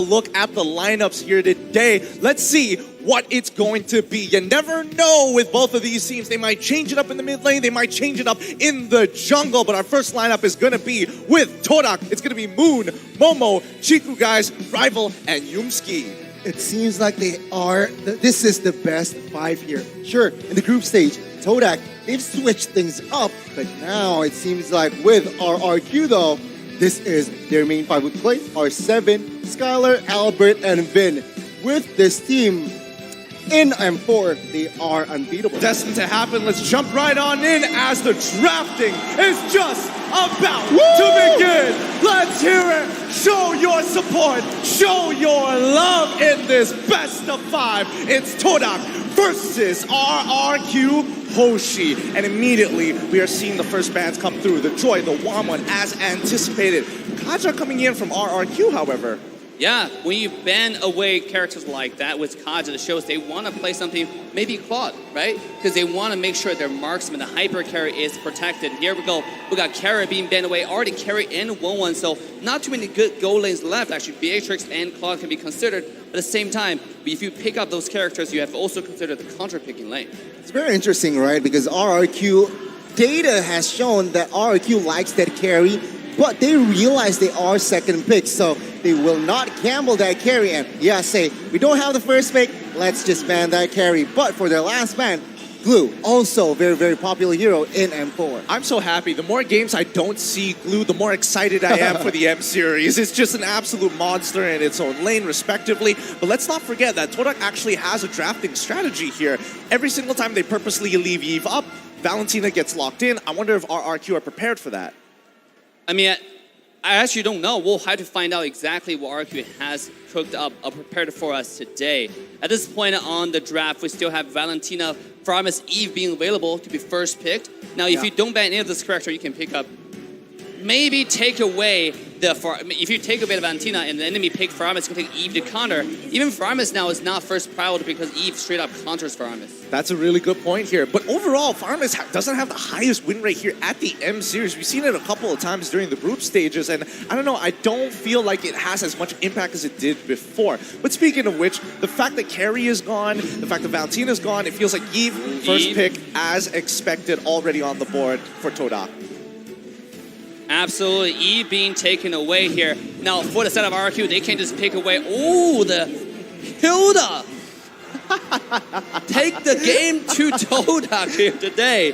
Look at the lineups here today. Let's see what it's going to be. You never know with both of these teams. They might change it up in the mid lane. They might change it up in the jungle. But our first lineup is going to be with Todak. It's going to be Moon, Momo, Chiku guys, Rival, and Yumski. It seems like this is the best 5 here. Sure, in the group stage, Todak, they've switched things up. But now it seems like with RRQ though, this is their main 5 with play R7, Skylar, Albert, and Vin. With this team in M4, they are unbeatable. Destined to happen. Let's jump right on in as the drafting is just about to begin. Let's hear it. Show your support. Show your love in this best of 5. It's Todak versus RRQ Hoshi. And immediately we are seeing the first bans come through. The Joy, the Wamon as anticipated. Kaja coming in from RRQ, however. Yeah, when you ban away characters like that with Kaja, it shows they want to play something, maybe Claude, right? Because they want to make sure their marksman, the hyper carry, is protected. Here we go. We got Carry being banned away, already Carry and 1-1, so not too many good goal lanes left. Actually, Beatrix and Claude can be considered. But at the same time, if you pick up those characters, you have also considered the counter-picking lane. It's very interesting, right? Because RRQ data has shown that RRQ likes that carry, but they realize they are second pick, so they will not gamble that carry and say, we don't have the first pick, let's just ban that carry. But for their last ban, Glue, also very, very popular hero in M4. I'm so happy. The more games I don't see Glue, the more excited I am for the M series. It's just an absolute monster in its own lane, respectively. But let's not forget that Todak actually has a drafting strategy here. Every single time they purposely leave Eve up, Valentina gets locked in. I wonder if RRQ are prepared for that. I mean, I actually don't know. We'll have to find out exactly what RQ has cooked up or prepared for us today. At this point on the draft, we still have Valentina, Framus, Eve being available to be first picked. Now, if you don't ban any of this character, you can pick up, maybe take away if you take away the Valentina and the enemy pick Framus, you can take Eve to counter. Even Framus now is not first priority because Eve straight up counters Framus. That's a really good point here. But overall, Framus doesn't have the highest win rate here at the M series. We've seen it a couple of times during the group stages, and I don't know, I don't feel like it has as much impact as it did before. But speaking of which, the fact that Carry is gone, the fact that Valentina is gone, it feels like Eve, first pick as expected, already on the board for Todak. Absolutely, Eve being taken away here. Now, for the set of RQ, they can just pick away. Oh, the Hilda! Take the game to Todak here today.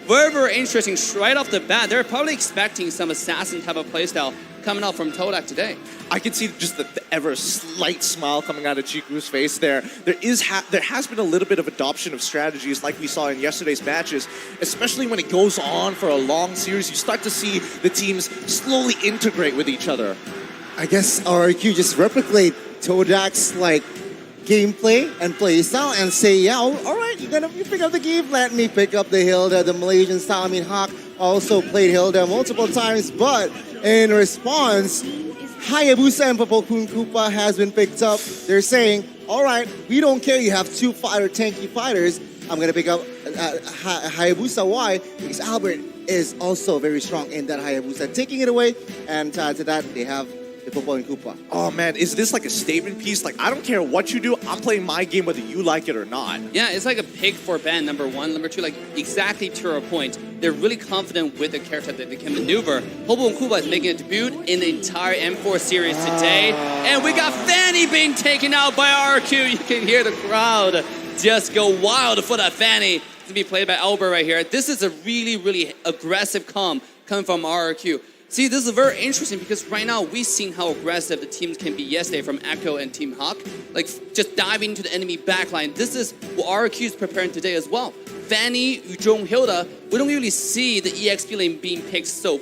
Very, very interesting. Right off the bat, they're probably expecting some assassin type of playstyle coming out from Todak today. I can see just the ever slight smile coming out of Chiku's face there. There has been a little bit of adoption of strategies like we saw in yesterday's matches, especially when it goes on for a long series. You start to see the teams slowly integrate with each other. I guess RRQ just replicate Todak's gameplay and play style and say, all right, you pick up the game, let me pick up the Hilda, the Malaysian style. I mean, Hawk also played Hilda multiple times, but in response, Hayabusa and Popokun Koopa has been picked up. They're saying, all right, we don't care you have 2 tanky fighters. I'm going to pick up Hayabusa. Why? Because Albert is also very strong in that Hayabusa. Taking it away, and to that, they have the Popo and Koopa. Oh man, is this like a statement piece? Like, I don't care what you do, I'm playing my game whether you like it or not. Yeah, it's like a pick for ban, number 1. Number 2, like exactly to your point. They're really confident with the character that they can maneuver. Popo and Koopa is making a debut in the entire M4 series today. And we got Fanny being taken out by RQ. You can hear the crowd just go wild for that Fanny to be played by Albert right here. This is a really, really aggressive coming from RQ. See, this is very interesting because right now we've seen how aggressive the teams can be yesterday from Echo and Team Hawk. Like, just diving into the enemy backline. This is what RQ is preparing today as well. Fanny, Yuzhong, Hilda, we don't really see the EXP lane being picked so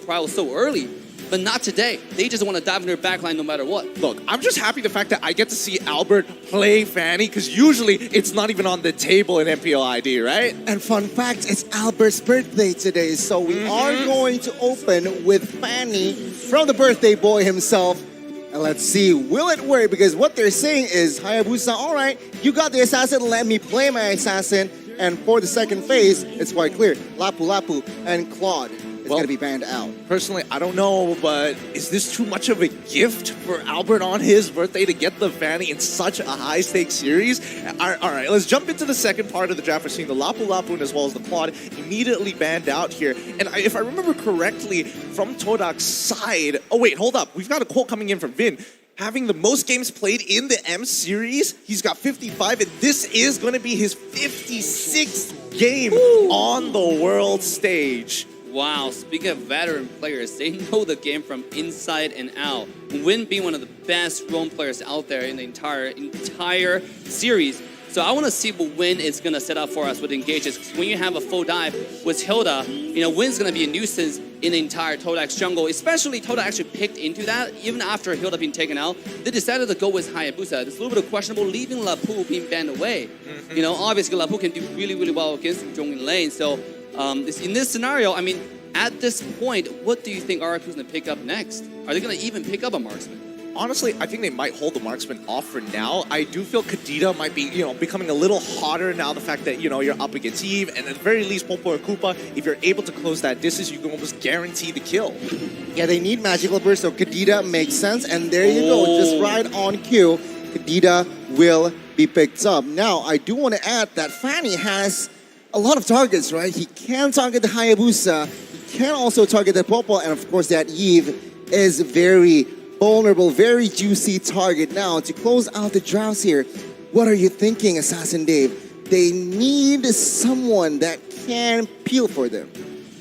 early. But not today. They just want to dive into their backline no matter what. Look, I'm just happy the fact that I get to see Albert play Fanny, because usually it's not even on the table in MPLID, right? And fun fact, it's Albert's birthday today, so we are going to open with Fanny from the birthday boy himself. And let's see, will it work? Because what they're saying is, Hayabusa, all right, you got the assassin, let me play my assassin. And for the second phase, it's quite clear. Lapu Lapu and Claude going to be banned out. Personally, I don't know, but is this too much of a gift for Albert on his birthday to get the Fanny in such a high-stakes series? All right, let's jump into the second part of the draft. We're seeing the Lapu Lapu as well as the Quad immediately banned out here. And if I remember correctly, from Todak's side... Oh, wait, hold up. We've got a quote coming in from Vin. Having the most games played in the M series, he's got 55, and this is going to be his 56th game on the world stage. Wow, speaking of veteran players, they know the game from inside and out. Win being one of the best roam players out there in the entire series. So I want to see what Win is going to set up for us with engages. Because when you have a full dive with Hilda, Win's going to be a nuisance in the entire Todak's jungle. Especially Todak actually picked into that. Even after Hilda being taken out, they decided to go with Hayabusa. It's a little bit of questionable, leaving Lapu being banned away. Obviously Lapu can do really, really well against Zhongyin lane. So in this scenario, I mean, at this point, what do you think RRQ is going to pick up next? Are they going to even pick up a marksman? Honestly, I think they might hold the marksman off for now. I do feel Kadita might be, becoming a little hotter now. The fact that, you're up against Eve, and at the very least, Popo and Koopa, if you're able to close that distance, you can almost guarantee the kill. Yeah, they need magical burst, so Kadita makes sense. And there you go, just right on cue, Kadita will be picked up. Now, I do want to add that Fanny has a lot of targets, right? He can target the Hayabusa, he can also target the Popo, and of course that Eve is very vulnerable, very juicy target. Now, to close out the drafts here, what are you thinking, Assassin Dave? They need someone that can peel for them.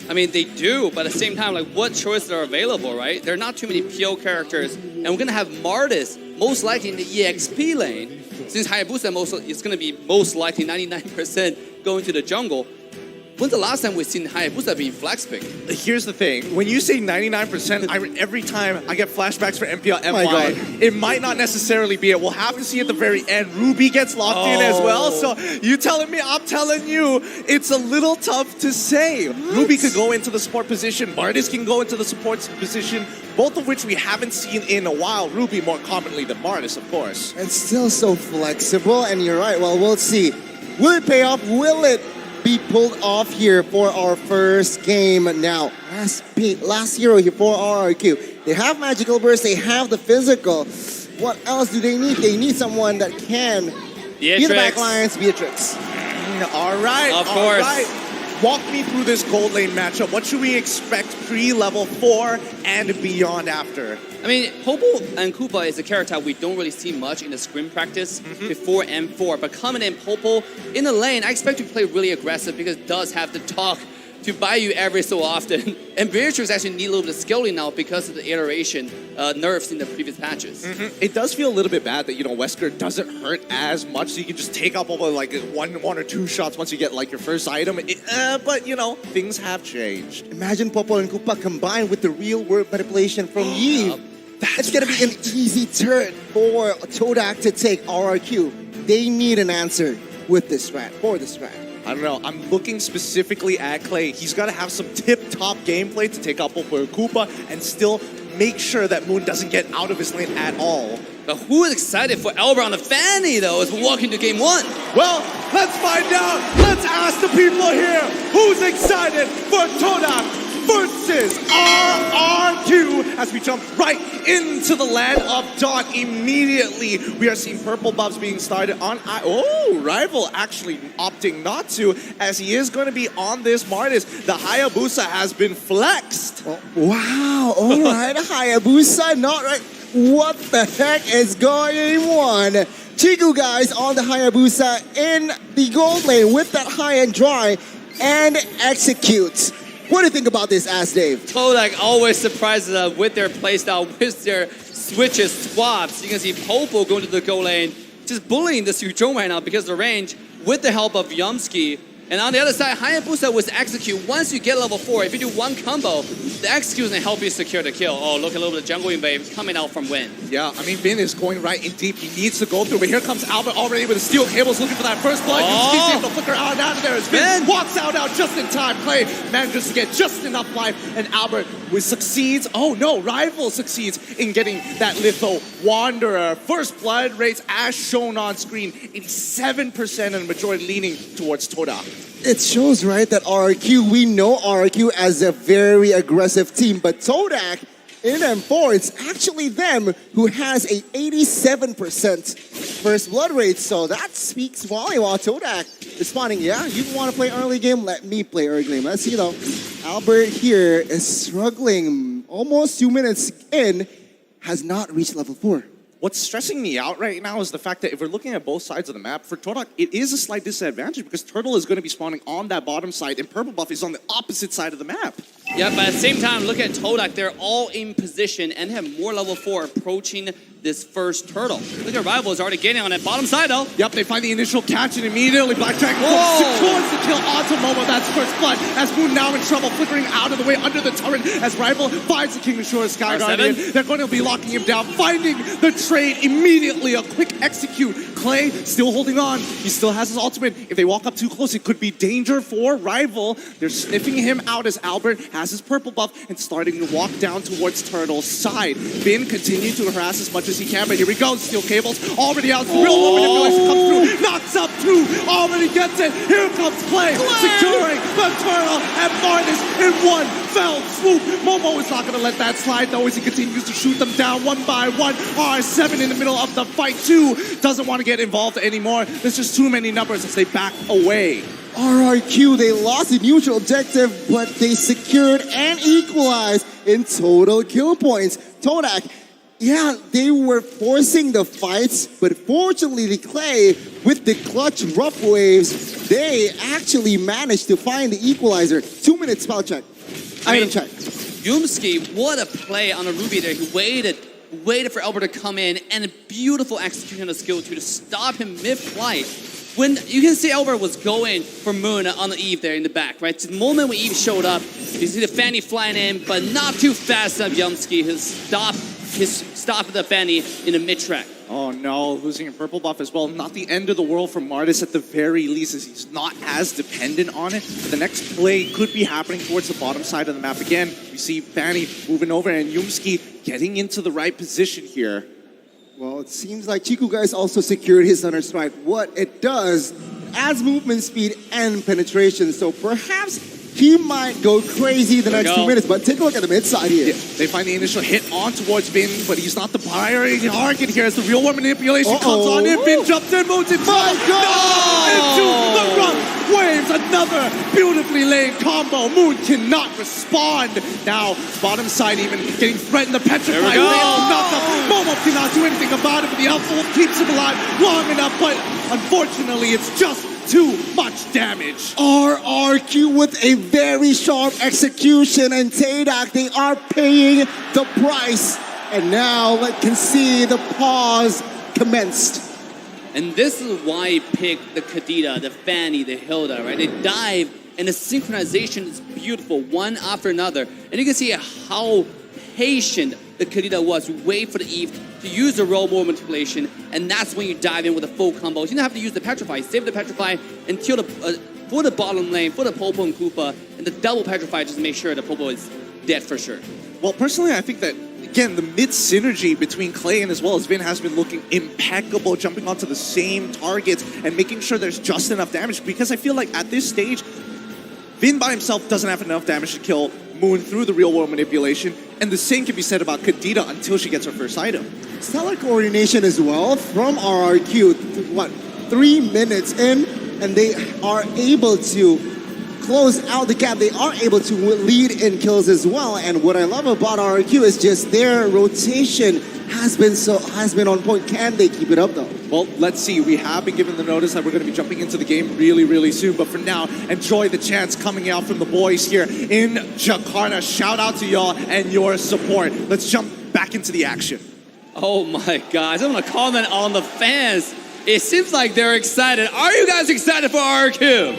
I mean, they do, but at the same time, what choices are available, right? There are not too many PO characters, and we're going to have Martis most likely in the EXP lane, since Hayabusa is going to be most likely 99% going to the jungle. When's the last time we've seen Hayabusa being flex picked? Here's the thing. When you say 99%, every time I get flashbacks for MPL my God. MY, it might not necessarily be it. We'll have to see at the very end. Ruby gets locked in as well. So you telling me, I'm telling you, it's a little tough to say. What? Ruby could go into the support position. Martis can go into the support position, both of which we haven't seen in a while. Ruby more commonly than Martis, of course. It's still so flexible, and you're right. Well, we'll see. Will it pay off? Will it be pulled off here for our first game now? Last hero here for RRQ. They have magical burst, they have the physical. What else do they need? They need someone that can be the backlines, Beatrix. All right, of course. Right. Walk me through this gold lane matchup. What should we expect pre-level 4 and beyond after? I mean, Popo and Koopa is a character we don't really see much in the scrim practice before M4. But coming in Popo in the lane, I expect to play really aggressive because it does have to talk to buy you every so often. And Beatrix actually need a little bit of scaling now because of the iteration nerfs in the previous patches. It does feel a little bit bad that, Wesker doesn't hurt as much, so you can just take up over one or two shots once you get your first item. But, things have changed. Imagine Popo and Koopa combined with the real world manipulation from Yi. It's going to be an easy turn for Todak to take RRQ. They need an answer with this strat, for this strat. I don't know. I'm looking specifically at Clay. He's got to have some tip-top gameplay to take out Popo and Koopa and still make sure that Moon doesn't get out of his lane at all. But who is excited for Elber on the Fanny, though, as we walk into game 1? Well, let's find out. Let's ask the people here who's excited for Todak versus RRQ as we jump right into the land of dawn immediately. We are seeing purple buffs being started on Rival actually opting not to, as he is going to be on this Martis. The Hayabusa has been flexed. Oh, wow, all right, Hayabusa, not right. What the heck is going on? Chiku guys on the Hayabusa in the gold lane with that high and dry and executes. What do you think about this, Ask Dave? Todak always surprises us with their playstyle, with their switches, swaps. You can see Popo going to the goal lane, just bullying the Suzhong right now because of the range with the help of Yumski. And on the other side, Hayabusa was execute. Once you get level 4, if you do one combo, the execute is going to help you secure the kill. Oh, look, a little bit of jungle invade coming out from Win. Yeah, I mean, Vin is going right in deep. He needs to go through, but here comes Albert already with the steel cables looking for that first blood. He's able to flicker out of there as Vin walks out just in time. Clay manages to get just enough life, and Albert which succeeds. Oh no, Rival succeeds in getting that Litho Wanderer. First blood rates as shown on screen, 87% and the majority leaning towards Todak. It shows, right, that RRQ, we know RRQ as a very aggressive team, but Todak in M4, it's actually them who has a 87% first blood rate. So that speaks volume while Todak responding, yeah, you want to play early game? Let me play early game. Let's see though. Albert here is struggling almost 2 minutes in, has not reached level 4. What's stressing me out right now is the fact that if we're looking at both sides of the map, for Todak, it is a slight disadvantage because Turtle is going to be spawning on that bottom side and Purple Buff is on the opposite side of the map. Yeah, but at the same time, look at Todak. They're all in position and have more level 4 approaching this first turtle. Look at Rival is already getting on that bottom side though. Yep, they find the initial catch and immediately Black Dragon secures the kill onto Momo. That's first blood. As Moon now in trouble, flickering out of the way under the turret as Rival finds the King of Shore Sky Guardian. They're going to be locking him down, finding the trade immediately. A quick execute. Clay still holding on. He still has his ultimate. If they walk up too close, it could be danger for Rival. They're sniffing him out as Albert has his purple buff and starting to walk down towards Turtle's side. Finn continuing to harass as much as he can, but here we go. Steel cables already out. The real manipulation comes through. Knocks up 2. Already gets it. Here comes Clay. Securing the Turtle and Marnus in one fell swoop. Momo is not going to let that slide though as he continues to shoot them down one by one. R7 in the middle of the fight too. Doesn't want to get involved anymore. There's just too many numbers as they back away. RRQ, they lost the neutral objective, but they secured and equalized in total kill points. Todak, yeah, they were forcing the fights, but fortunately the Clay, with the clutch rough waves, they actually managed to find the equalizer. 2 minutes spell check. Item check. Yumski, what a play on a Ruby there. He waited for Albert to come in, and a beautiful execution of skill 2 to stop him mid-flight. When you can see Albert was going for Moon on the Eve there in the back, right? The moment when Eve showed up, you see the Fanny flying in, but not too fast enough. Yumski has stopped the Fanny in the mid-track. Oh no, losing a purple buff as well. Not the end of the world for Martis at the very least, as he's not as dependent on it. But the next play could be happening towards the bottom side of the map again. We see Fanny moving over and Yumski getting into the right position here. Well, it seems like Chiku guys also secured his Thunder Strike. What it does adds movement speed and penetration, so perhaps he might go crazy the next 2 minutes, but take a look at the mid side here. Yeah, they find the initial hit on towards Vin, but he's not the primary target here as the real world manipulation comes on in. Vin jumps in, moves into into the rough waves. Another beautifully laid combo. Moon cannot respond. Now, bottom side even getting threatened. The petrified Momo cannot do anything about it, but the Elf keeps him alive long enough, but unfortunately it's just too much damage. RRQ with a very sharp execution, and Todak, they are paying the price. And now let can see the pause commenced. And this is why he picked the Kadita, the Fanny, the Hilda, right? They dive, and the synchronization is beautiful, one after another. And you can see how patient the Kadita was. Wait for the Eve to use the roll manipulation, and that's when you dive in with the full combos. You don't have to use the Petrify. Save the Petrify until for the bottom lane, for the Popo and Koopa, and the double Petrify just to make sure the Popo is dead for sure. Well, personally, I think that, again, the mid-synergy between Clay and as well as Vin has been looking impeccable, jumping onto the same targets and making sure there's just enough damage, because I feel like at this stage, Vin by himself doesn't have enough damage to kill Moon through the real-world manipulation, and the same can be said about Kadita until she gets her first item. Stellar coordination as well from RRQ. What, 3 minutes in, and they are able to close out the gap. They are able to lead in kills as well. And what I love about RRQ is just their rotation has been on point. Can they keep it up though? Well, let's see. We have been given the notice that we're going to be jumping into the game really, really soon. But for now, enjoy the chants coming out from the boys here in Jakarta. Shout out to y'all and your support. Let's jump back into the action. Oh my gosh, I'm gonna comment on the fans. It seems like they're excited. Are you guys excited for RRQ?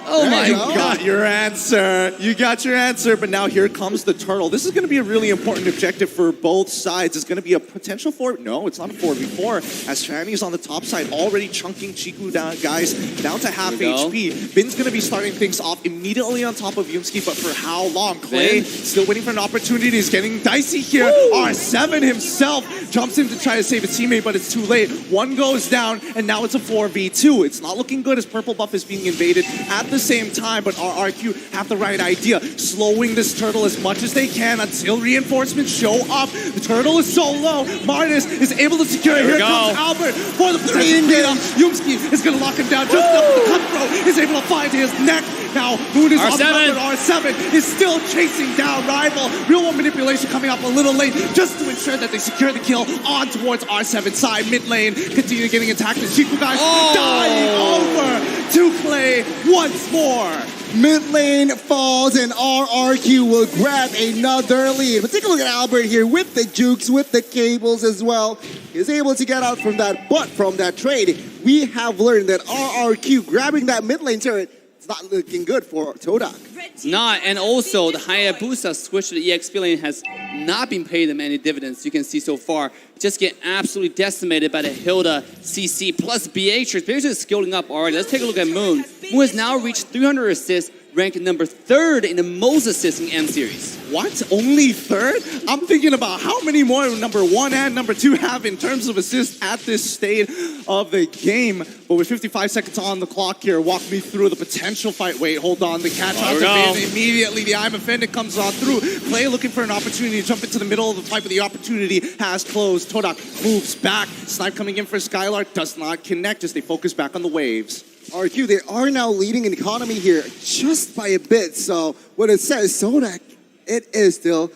Oh my you You God. got your answer. You got your answer, but now here comes the turtle. This is going to be a really important objective for both sides. It's going to be a potential no, it's not a 4v4, as Shani's on the top side already chunking Chiku down, guys, down to half There we go. HP. Bin's going to be starting things off immediately on top of Yumski, but for how long? Clay Bin. still waiting for an opportunity. He's getting dicey here. R7 himself jumps in to try to save his teammate, but it's too late. One goes down, and now it's a 4v2. It's not looking good as purple buff is being invaded at the same time, but RRQ have the right idea, slowing this turtle as much as they can until reinforcements show up. The turtle is so low. Martis is able to secure it. There we Here go. comes Albert for the potential beat up. Yumski is going to lock him down just enough. The cutthroat is able to find his neck. Now, Moon is on the R7. run, but R7 is still chasing down Rival. Real world manipulation coming up a little late just to ensure that they secure the kill on towards R7's side. Mid lane, continue getting attacked. The Chiku guys dying over to Clay once more. Mid lane falls and RRQ will grab another lead. But take a look at Albert here with the jukes, with the cables as well. He's able to get out from that, but from that trade, we have learned that RRQ grabbing that mid lane turret, it's not looking good for Todak. Not, and also the Hayabusa switch to the EXP lane has not been paying them any dividends. You can see so far, just get absolutely decimated by the Hilda CC plus Beatrix. Beatrix is scaling up already. Let's take a look at Moon. Moon has now reached 300 assists, ranked number 3rd in the most assists in M series. What? Only 3rd? I'm thinking about how many more number 1 and number 2 have in terms of assists at this stage of the game. But with 55 seconds on the clock here, walk me through the potential fight. Wait, hold on. The catch out to Bin immediately. The I'm offended comes on through. Clay looking for an opportunity to jump into the middle of the fight, but the opportunity has closed. Todak moves back. Snipe coming in for Skylark does not connect as they focus back on the waves. RQ, they are now leading in economy here just by a bit. So what it says, Todak, it is still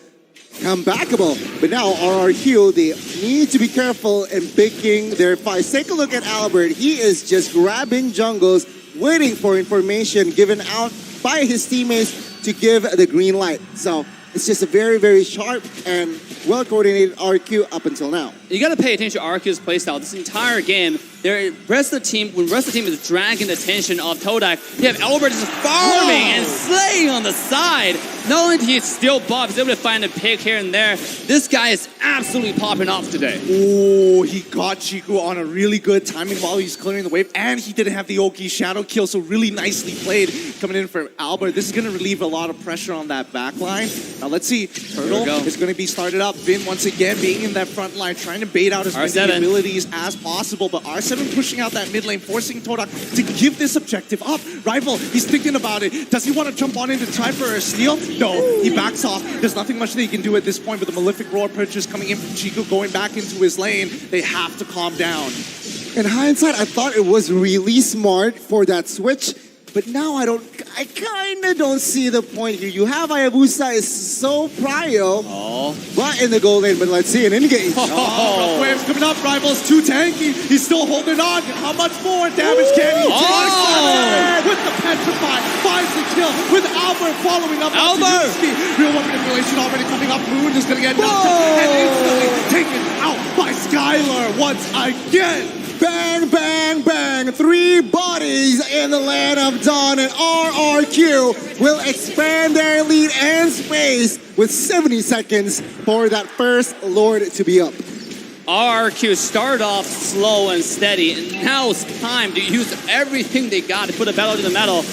comebackable. But now RRQ, they need to be careful in picking their fights. Take a look at Albert. He is just grabbing jungles, waiting for information given out by his teammates to give the green light. So it's just a very, very sharp and well-coordinated RQ up until now. You got to pay attention to RQ's playstyle. This entire game, when the rest of the team is dragging the attention of Todak, you have Albert just farming and slaying on the side. Not only did he steal buff, he's able to find a pick here and there. This guy is absolutely popping off today. Oh, he got Chiku on a really good timing while he's clearing the wave, and he didn't have the Oki shadow kill, so really nicely played coming in for Albert. This is going to relieve a lot of pressure on that back line. Now let's see, Turtle is going to be started up. Bin once again being in that front line, trying to bait out as many abilities as possible, but R7 pushing out that mid lane, forcing Todak to give this objective up. Rival, he's thinking about it. Does he want to jump on in to try for a steal? No, he backs off. There's nothing much that he can do at this point, but the Malefic Roar purchase coming in from Chiku, going back into his lane. They have to calm down. In hindsight, I thought it was really smart for that switch, but now I kind of don't see the point here. You have Hayabusa is so prio, but in the goal lane, but let's see an in-game. Rough waves coming up, Rival's too tanky. He's still holding on. How much more damage can he take? With the petrify, finds the kill with Albert following up. Albert! Real one manipulation already coming up. Moon is going to get knocked out and instantly taken out by Skylar once again. Bang, bang, bang. 3 bodies in the land of Dawn, and RRQ will expand their lead and space with 70 seconds for that first Lord to be up. RRQ started off slow and steady, and now it's time to use everything they got to put a pedal to the metal.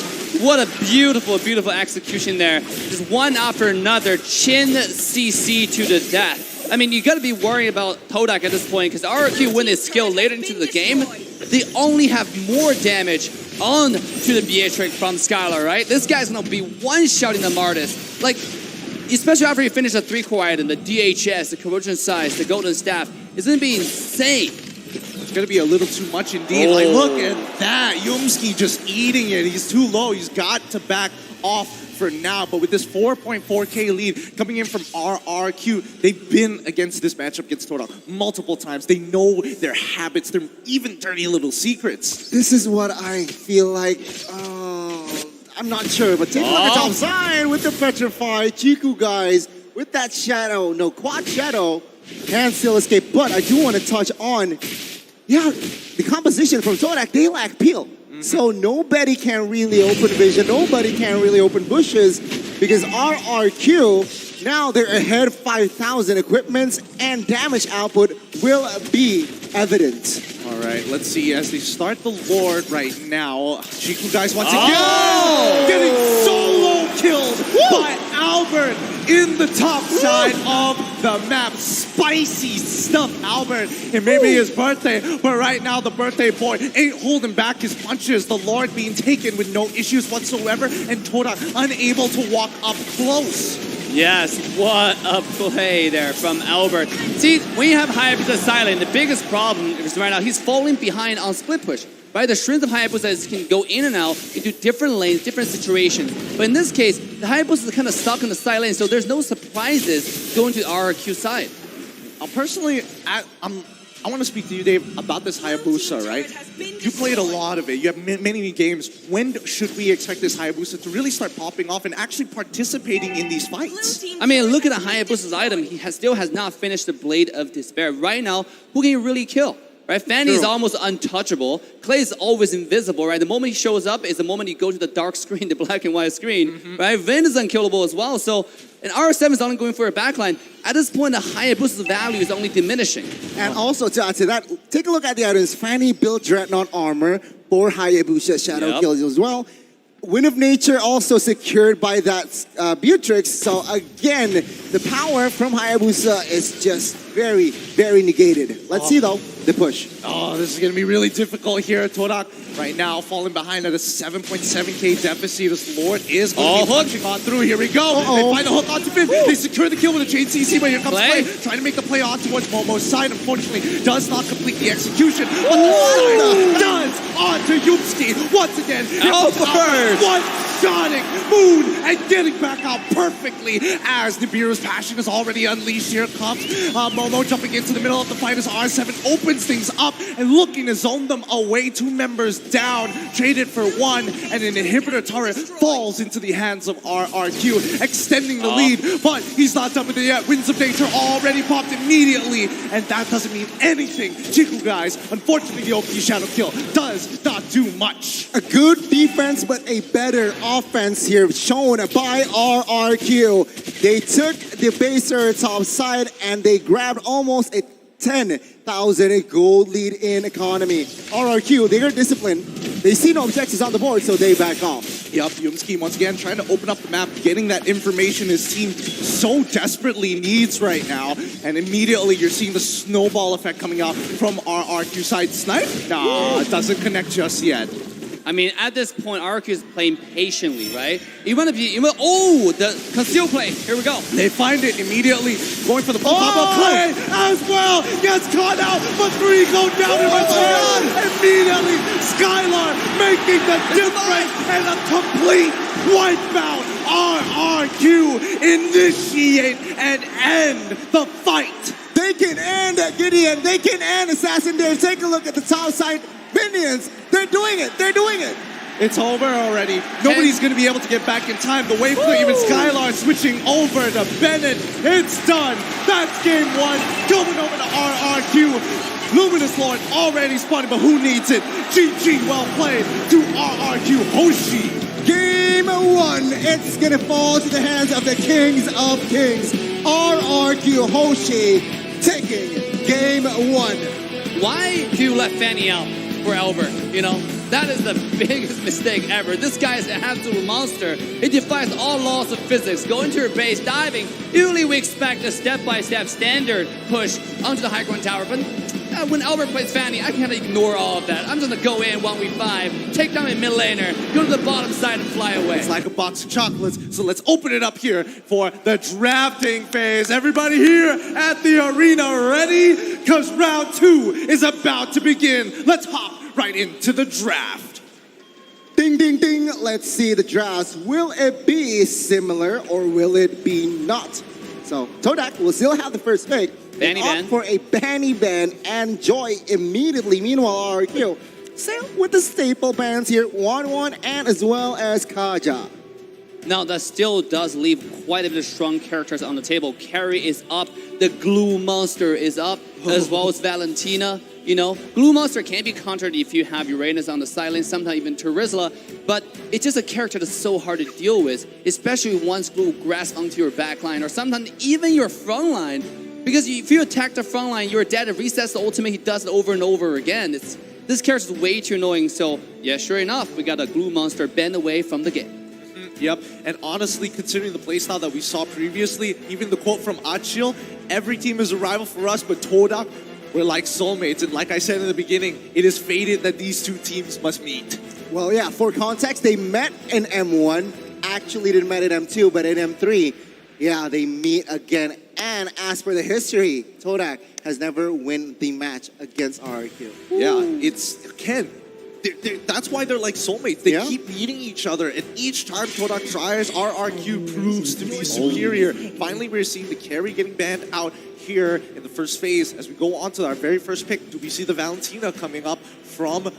What a beautiful, beautiful execution there. Just one after another, chin CC to the death. I mean, you got to be worried about Todak at this point, because RRQ, when they skill later into the game, they only have more damage on to the Beatrix from Skylar, right? This guy's going to be one-shotting the Martis. Like, especially after you finish a 3-core item, the DHS, the Corrosion Size, the Golden Staff, it's going to be insane. It's going to be a little too much indeed. Like, look at that. Yumski just eating it. He's too low. He's got to back off for now, but with this 4.4k lead coming in from RRQ, they've been against this matchup against Todak multiple times. They know their habits, their even dirty little secrets. This is what I feel like. I'm not sure, but take a look at top side with the Petrify. Chiku guys, with that shadow, no, quad shadow, can still escape. But I do want to touch on, the composition from Todak, they lack peel. So nobody can really open vision, nobody can really open bushes because RRQ, now they're ahead 5,000 equipments and damage output will be evident. All right, let's see as they start the Lord right now. Chiku guys once Oh! again getting solo killed by Albert in the top side of the map. Spicy stuff, Albert. It may be his birthday, but right now the birthday boy ain't holding back his punches. The Lord being taken with no issues whatsoever, and Todak unable to walk up close. Yes, what a play there from Albert. See, when you have Hayabusa silent, the biggest problem is right now he's falling behind on split push. Right, the strength of Hayabusa is can go in and out into different lanes, different situations. But in this case, the Hayabusa is kind of stuck in the side lane, so there's no surprises going to the RRQ side. Personally, I want to speak to you, Dave, about this Hayabusa, right? You played a lot of it. You have many games. When should we expect this Hayabusa to really start popping off and actually participating in these fights? I mean, look at the Hayabusa's item. He still has not finished the Blade of Despair. Right now, who can he really kill? Right, Fanny is almost untouchable. Clay is always invisible, right? The moment he shows up is the moment you go to the dark screen, the black and white screen, right? Vin is unkillable as well. So, and R7 is only going for a backline. At this point, the Hayabusa's value is only diminishing. And also to add to that, take a look at the items. Fanny built Dreadnought armor for Hayabusa Shadow kills as well. Wind of Nature also secured by that Beatrix. So again, the power from Hayabusa is just very, very negated. Let's see though, the push. Oh, this is going to be really difficult here. Todak right now falling behind at a 7.7k deficit. This Lord is going to be punching on through. Here we go. They find the hook onto Finn. They secure the kill with a chain CC, but here comes Clay. Trying to make the play on towards Momo's side. Unfortunately, does not complete the execution. But the side does onto Yupski. Once again, one-shotting Moon and getting back out perfectly as Nibiru's passion is already unleashed. Here comes Momo jumping into the middle of the fight as R7 opens things up and looking to zone them away. 2 members down, traded for 1, and an inhibitor turret falls into the hands of RRQ, extending the lead, but he's not done with it yet. Winds of Nature already popped immediately, and that doesn't mean anything. Chiku guys, unfortunately the OP Shadow kill does not do much. A good defense, but a better offense here shown by RRQ. They took the baser top side and they grabbed almost a 10,000 gold lead in economy. RRQ, they are disciplined. They see no objectives on the board, so they back off. Yep, Yumski once again trying to open up the map, getting that information his team so desperately needs right now. And immediately you're seeing the snowball effect coming out from RRQ side. Snipe? Nah, it doesn't connect just yet. I mean, at this point, RRQ is playing patiently, right? The conceal play. Here we go. They find it immediately, going for the pop-up play as well. Gets caught out, but 3 go down in return. Immediately, Skylar making the difference and a complete wipeout. RRQ initiate and end the fight. They can end Gideon. They can end Assassin Dave. Take a look at the top side. Minions, they're doing it. They're doing it. It's over already. Nobody's going to be able to get back in time. The wave play, even Skylar switching over to Bennett. It's done. That's game 1. Going over to RRQ. Luminous Lord already spotted, but who needs it? GG, well played to RRQ Hoshi. Game 1, it's gonna fall to the hands of the Kings of Kings. RRQ Hoshi taking game 1. Why do you let Fanny out for Albert? You know, that is the biggest mistake ever. This guy is an absolute monster. He defies all laws of physics. Going to your base, diving. Usually we expect a step-by-step standard push onto the high ground tower, but when Albert plays Fanny, I can't ignore all of that. I'm just gonna go in 1v5, take down a mid laner, go to the bottom side and fly away. It's like a box of chocolates, so let's open it up here for the drafting phase. Everybody here at the arena ready? Because round 2 is about to begin. Let's hop right into the draft. Ding, ding, ding. Let's see the drafts. Will it be similar or will it be not? So Todak will still have the first pick. Banny ban. For a Banny ban and Joy immediately. Meanwhile, RRQ same with the staple bans here, 1-1 and as well as Kaja. Now that still does leave quite a bit of strong characters on the table. Carrie is up, the glue monster is up, as well as Valentina. You know, Glue Monster can be countered if you have Uranus on the sideline, sometimes even Terizla, but it's just a character that's so hard to deal with, especially once Glue grasps onto your backline or sometimes even your front line. Because if you attack the front line, you're dead. It resets the ultimate, he does it over and over again. This character is way too annoying, so yeah, sure enough, we got a Glue Monster banned away from the game. Yep, and honestly, considering the playstyle that we saw previously, even the quote from Achil, every team is a rival for us, but Todak, we're like soulmates. And like I said in the beginning, it is fated that these two teams must meet. Well, yeah, for context, they met in M1. Actually, they met in M2, but in M3, yeah, they meet again. And as per the history, Todak has never won the match against RRQ. Yeah, it's, again, that's why they're like soulmates. They keep beating each other, and each time Todak tries, RRQ proves to be superior. Finally, we're seeing the carry getting banned out here in the first phase. As we go on to our very first pick, do we see the Valentina coming up from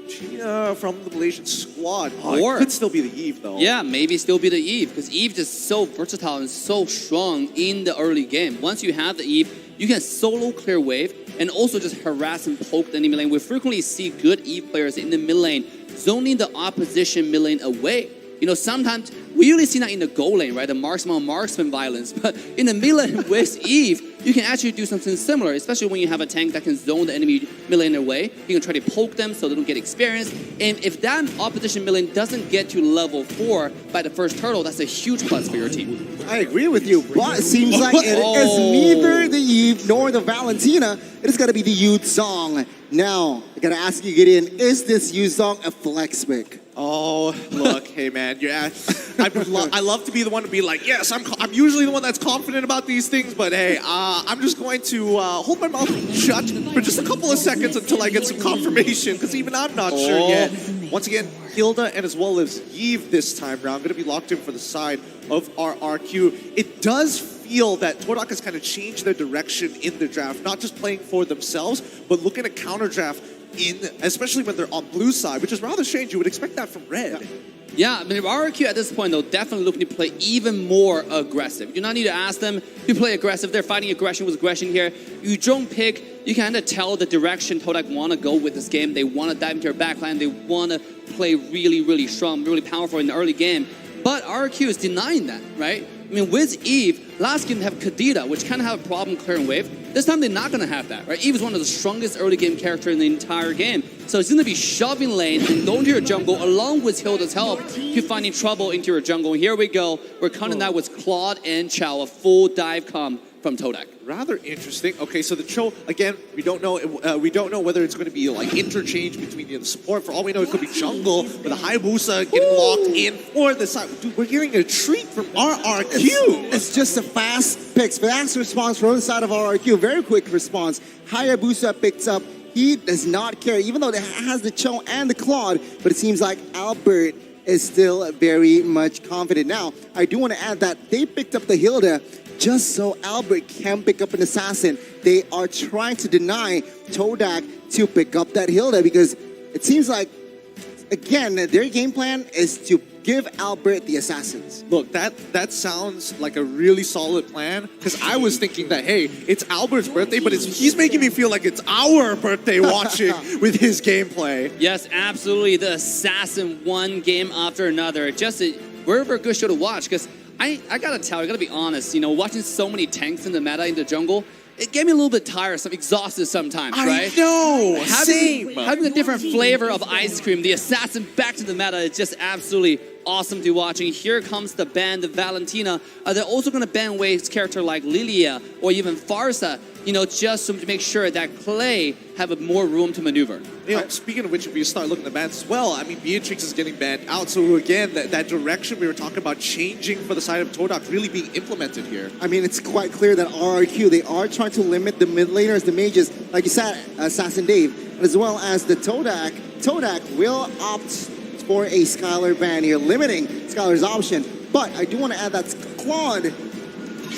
Gina, from the Malaysian squad? Or it could still be the Eve, though. Yeah, maybe still be the Eve, because Eve is so versatile and so strong in the early game. Once you have the Eve, you can solo clear wave and also just harass and poke the enemy lane. We frequently see good Eve players in the mid lane zoning the opposition mid lane away. You know, sometimes we usually see that in the goal lane, right? The marksman violence. But in the mid lane with Eve, you can actually do something similar, especially when you have a tank that can zone the enemy mid lane away. You can try to poke them so they don't get experience. And if that opposition mid lane doesn't get to level 4 by the first turtle, that's a huge plus for your team. I agree with you, but it seems like it is neither the Eve nor the Valentina. It is going to be the Yu Zong. Now, I got to ask you, Gideon, is this Yu Zong a flex pick? Oh, look, hey man, yeah, I love to be the one to be like, yes, I'm usually the one that's confident about these things, but hey, I'm just going to hold my mouth shut for just a couple of seconds until I get some confirmation, because even I'm not sure yet. Once again, Hilda and as well as Eve this time around going to be locked in for the side of RRQ. It does feel that Todak has kind of changed their direction in the draft, not just playing for themselves, but looking to counter draft especially when they're on blue side, which is rather strange. You would expect that from red. Yeah, I mean, RRQ at this point, though, definitely looking to play even more aggressive. You do not need to ask them to play aggressive. They're fighting aggression with aggression here. You don't pick, you kind of tell the direction Todak want to go with this game. They want to dive into your backline. They want to play really, really strong, really powerful in the early game. But RRQ is denying that, right? I mean, with Eve, last game they have Kadita, which kind of have a problem clearing wave. This time they're not going to have that, right? Eve is one of the strongest early game characters in the entire game. So it's going to be shoving lane and going to your jungle along with Hilda's help to finding trouble into your jungle. And here we go. We're counting that with Claude and Chow, a full dive come from Todak. Rather interesting. Okay, so the Cho, again, we don't know whether it's going to be like interchange between the support. For all we know, it could be jungle with a Hayabusa getting locked in for the side. Dude, we're getting a treat from RRQ. It's just a fast pick, fast response from the side of RRQ. Very quick response. Hayabusa picks up. He does not care, even though it has the Cho and the Claude, but it seems like Albert is still very much confident. Now, I do want to add that they picked up the Hilda just so Albert can pick up an assassin. They are trying to deny Todak to pick up that Hilda because it seems like, again, their game plan is to give Albert the assassins. Look, that sounds like a really solid plan, because I was thinking that, hey, it's Albert's birthday, but he's making me feel like it's our birthday watching with his gameplay. Yes, absolutely. The assassin one game after another. Just a very good show to watch, because I gotta tell you, I gotta be honest, you know, watching so many tanks in the meta in the jungle, it gave me a little bit tiresome, exhausted sometimes, right? I know, same. Having a different flavor of ice cream, the assassin back to the meta is just absolutely awesome to watch. And here comes the ban, the Valentina. They're also gonna ban away character like Lilia or even Farsa, you know, just to make sure that Clay have more room to maneuver. You know, speaking of which, if we start looking at the bans as well, I mean, Beatrix is getting banned out. So again, that direction we were talking about changing for the side of Todak really being implemented here. I mean, it's quite clear that RRQ, they are trying to limit the mid laners, the mages, like you said, Assassin Dave, as well as the Todak. Todak will opt for a Skylar ban here, limiting Skylar's option. But I do want to add that Claude,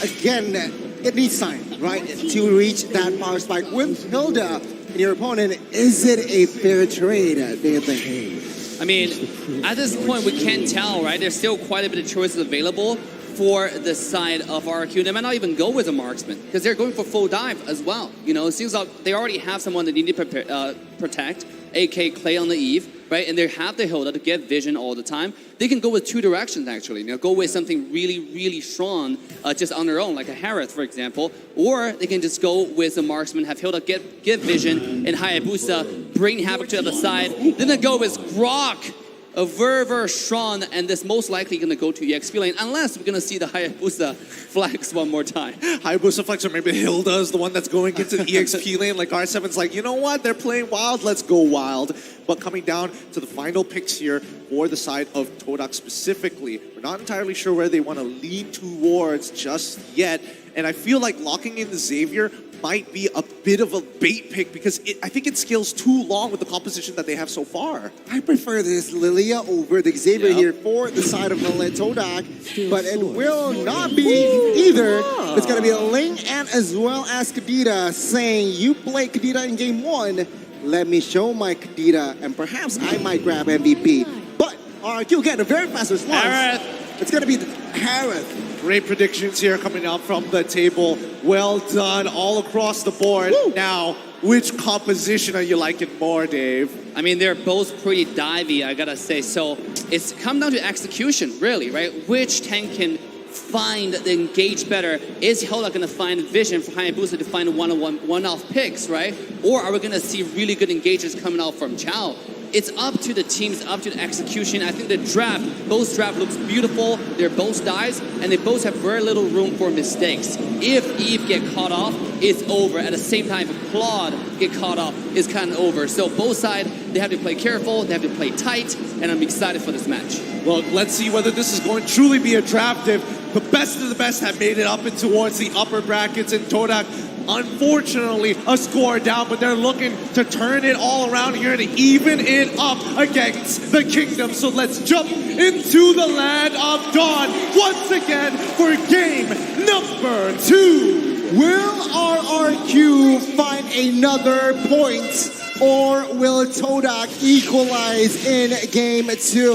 again, it needs time, right, to reach that power spike with Hilda and your opponent. Is it a fair trade, do you think? I mean, at this point, we can't tell, right? There's still quite a bit of choices available. for the side of RRQ. They might not even go with a marksman because they're going for full dive as well. You know, it seems like they already have someone that they need to protect, AK Clay on the Eve, right? And they have the Hilda to get vision all the time. They can go with two directions actually. You know, go with something really, really strong just on their own, like a Harith, for example. Or they can just go with a marksman, have Hilda get vision, and Hayabusa bring Havoc to the other side. Then they go with Grok. A very strong, and this most likely going to go to EXP lane, unless we're going to see the Hayabusa flex one more time. Hayabusa flex, or maybe Hilda is the one that's going into the EXP lane. Like R7's like, you know what? They're playing wild. Let's go wild. But coming down to the final picks here for the side of Todak specifically, we're not entirely sure where they want to lean towards just yet. And I feel like locking in the Xavier might be a bit of a bait pick because I think it scales too long with the composition that they have so far. I prefer this Lilia over the Xavier here for the side of Todak, but it will not be either. It's going to be a Ling and as well as Kadita saying, you play Kadita in game 1, let me show my Kadita, and perhaps I might grab MVP. But RRQ get a very fast response. Harith. It's going to be Harith. Great predictions here coming out from the table. Well done all across the board. Woo. Now, which composition are you liking more, Dave? I mean, they're both pretty divey, I gotta say. So it's come down to execution, really, right? Which tank can find the engage better? Is Hilda gonna find vision for Hayabusa to find one-off picks, right? Or are we gonna see really good engages coming out from Chao? It's up to the teams, up to the execution. I think the draft, both draft looks beautiful. They're both dives, and they both have very little room for mistakes. If Eve get caught off, it's over. At the same time, if Claude get caught off, it's kind of over. So both sides, they have to play careful, they have to play tight, and I'm excited for this match. Well, let's see whether this is going to truly be a draft. If the best of the best have made it up and towards the upper brackets, and Todak, unfortunately, a score down, but they're looking to turn it all around here to even it up against the Kingdom. So let's jump into the land of Dawn once again for game number 2. Will RRQ find another point, or will Todak equalize in game 2?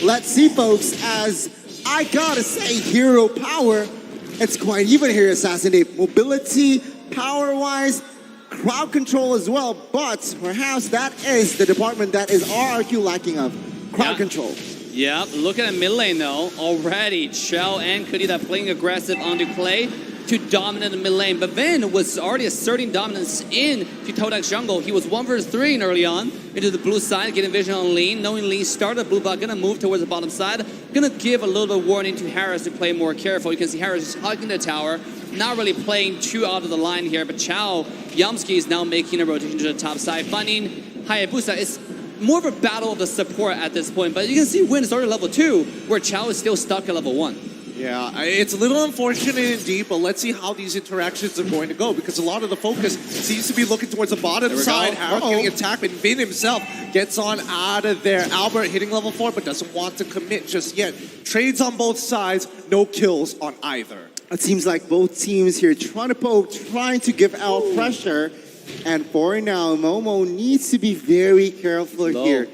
Let's see, folks, as I gotta say, hero power, it's quite even here, Assassin Dave. Mobility, power-wise, crowd control as well, but perhaps that is the department that is RRQ lacking of, crowd control. Yeah, look at the mid lane though. Already, Chao and Kadita playing aggressive onto Clay to dominate the mid lane. But Vin was already asserting dominance into Todak's jungle. He was 1 versus 3 early on into the blue side, getting vision on Lean. Knowing Lean started blue, but gonna move towards the bottom side. Gonna give a little bit of warning to Harris to play more careful. You can see Harris is hugging the tower. Not really playing too out of the line here, but Chao, Yamski is now making a rotation to the top side. Finding Hayabusa is more of a battle of the support at this point, but you can see Win is already level 2, where Chao is still stuck at level 1. Yeah, it's a little unfortunate indeed, but let's see how these interactions are going to go, because a lot of the focus seems to be looking towards the bottom side. Harold getting attacked, and Vin himself gets on out of there. Albert hitting level 4, but doesn't want to commit just yet. Trades on both sides, no kills on either. It seems like both teams here trying to poke, trying to give out pressure. And for now, Momo needs to be very careful here.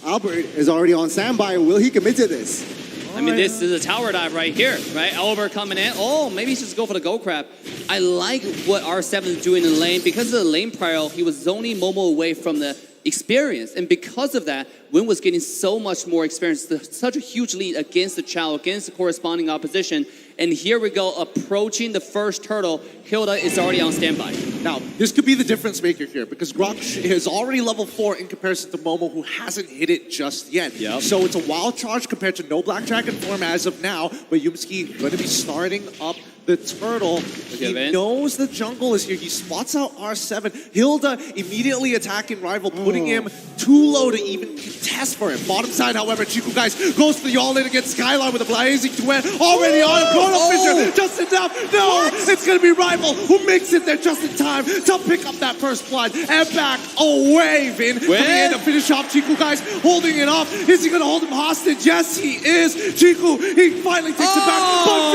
Albert is already on standby. Will he commit to this? I mean, this is a tower dive right here, right? Albert coming in. Oh, maybe he should just go for the go crab. I like what R7 is doing in lane. Because of the lane prior, he was zoning Momo away from the experience. And because of that, Win was getting so much more experience. Such a huge lead against the Chao, against the corresponding opposition. And here we go, approaching the first turtle. Hilda is already on standby. Now, this could be the difference maker here, because Grok is already level 4 in comparison to Momo, who hasn't hit it just yet. Yep. So it's a wild charge compared to no Black Dragon form as of now, but Yumski going to be starting up the turtle. He knows the jungle is here. He spots out R7. Hilda immediately attacking rival, putting him too low to even contest for him. Bottom side, however, Chiku guys goes for the all-in against Skyline with a blazing duet already on him. Fisher, just enough. No, it's going to be rival who makes it there just in time to pick up that first blood and back away. Vin coming in to finish off Chiku guys, holding it off. Is he going to hold him hostage? Yes, he is. Chiku, he finally takes it back. But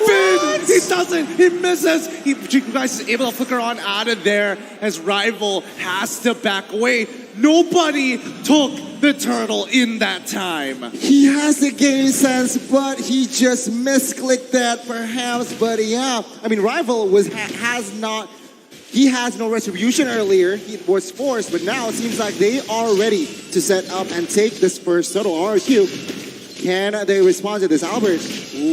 Vin, he doesn't. He misses. Chiku guys is able to flicker on out of there as rival has to back away. Nobody took the turtle in that time. He has the game sense, but he just misclicked that perhaps. But yeah, I mean, Rival has no retribution earlier. He was forced, but now it seems like they are ready to set up and take this first turtle. RRQ, can they respond to this? Albert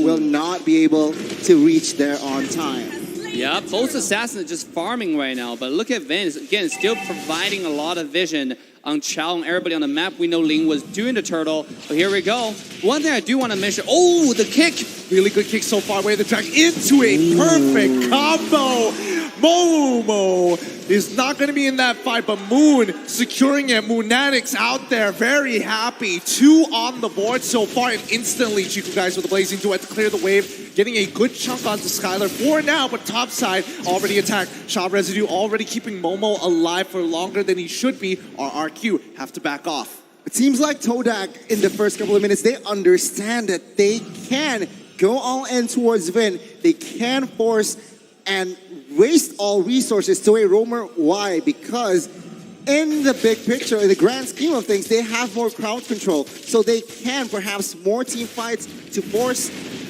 will not be able to reach there on time. Yeah, both assassins are just farming right now, but look at Vin, again, still providing a lot of vision on Chao and everybody on the map. We know Ling was doing the turtle, but here we go. One thing I do want to mention, oh, the kick. Really good kick so far, way the track into a perfect combo. Momo is not going to be in that fight, but Moon securing it. Moonatics out there, very happy. 2 on the board so far, and instantly Chiku guys with the blazing duet to clear the wave, getting a good chunk onto Skylar for now, but top side already attacked. Shaw Residue already keeping Momo alive for longer than he should be. RRQ have to back off. It seems like Todak, in the first couple of minutes, they understand that they can go all in towards Vin. They can force and waste all resources to a roamer. Why? Because in the big picture, in the grand scheme of things, they have more crowd control. So they can perhaps more team fights to force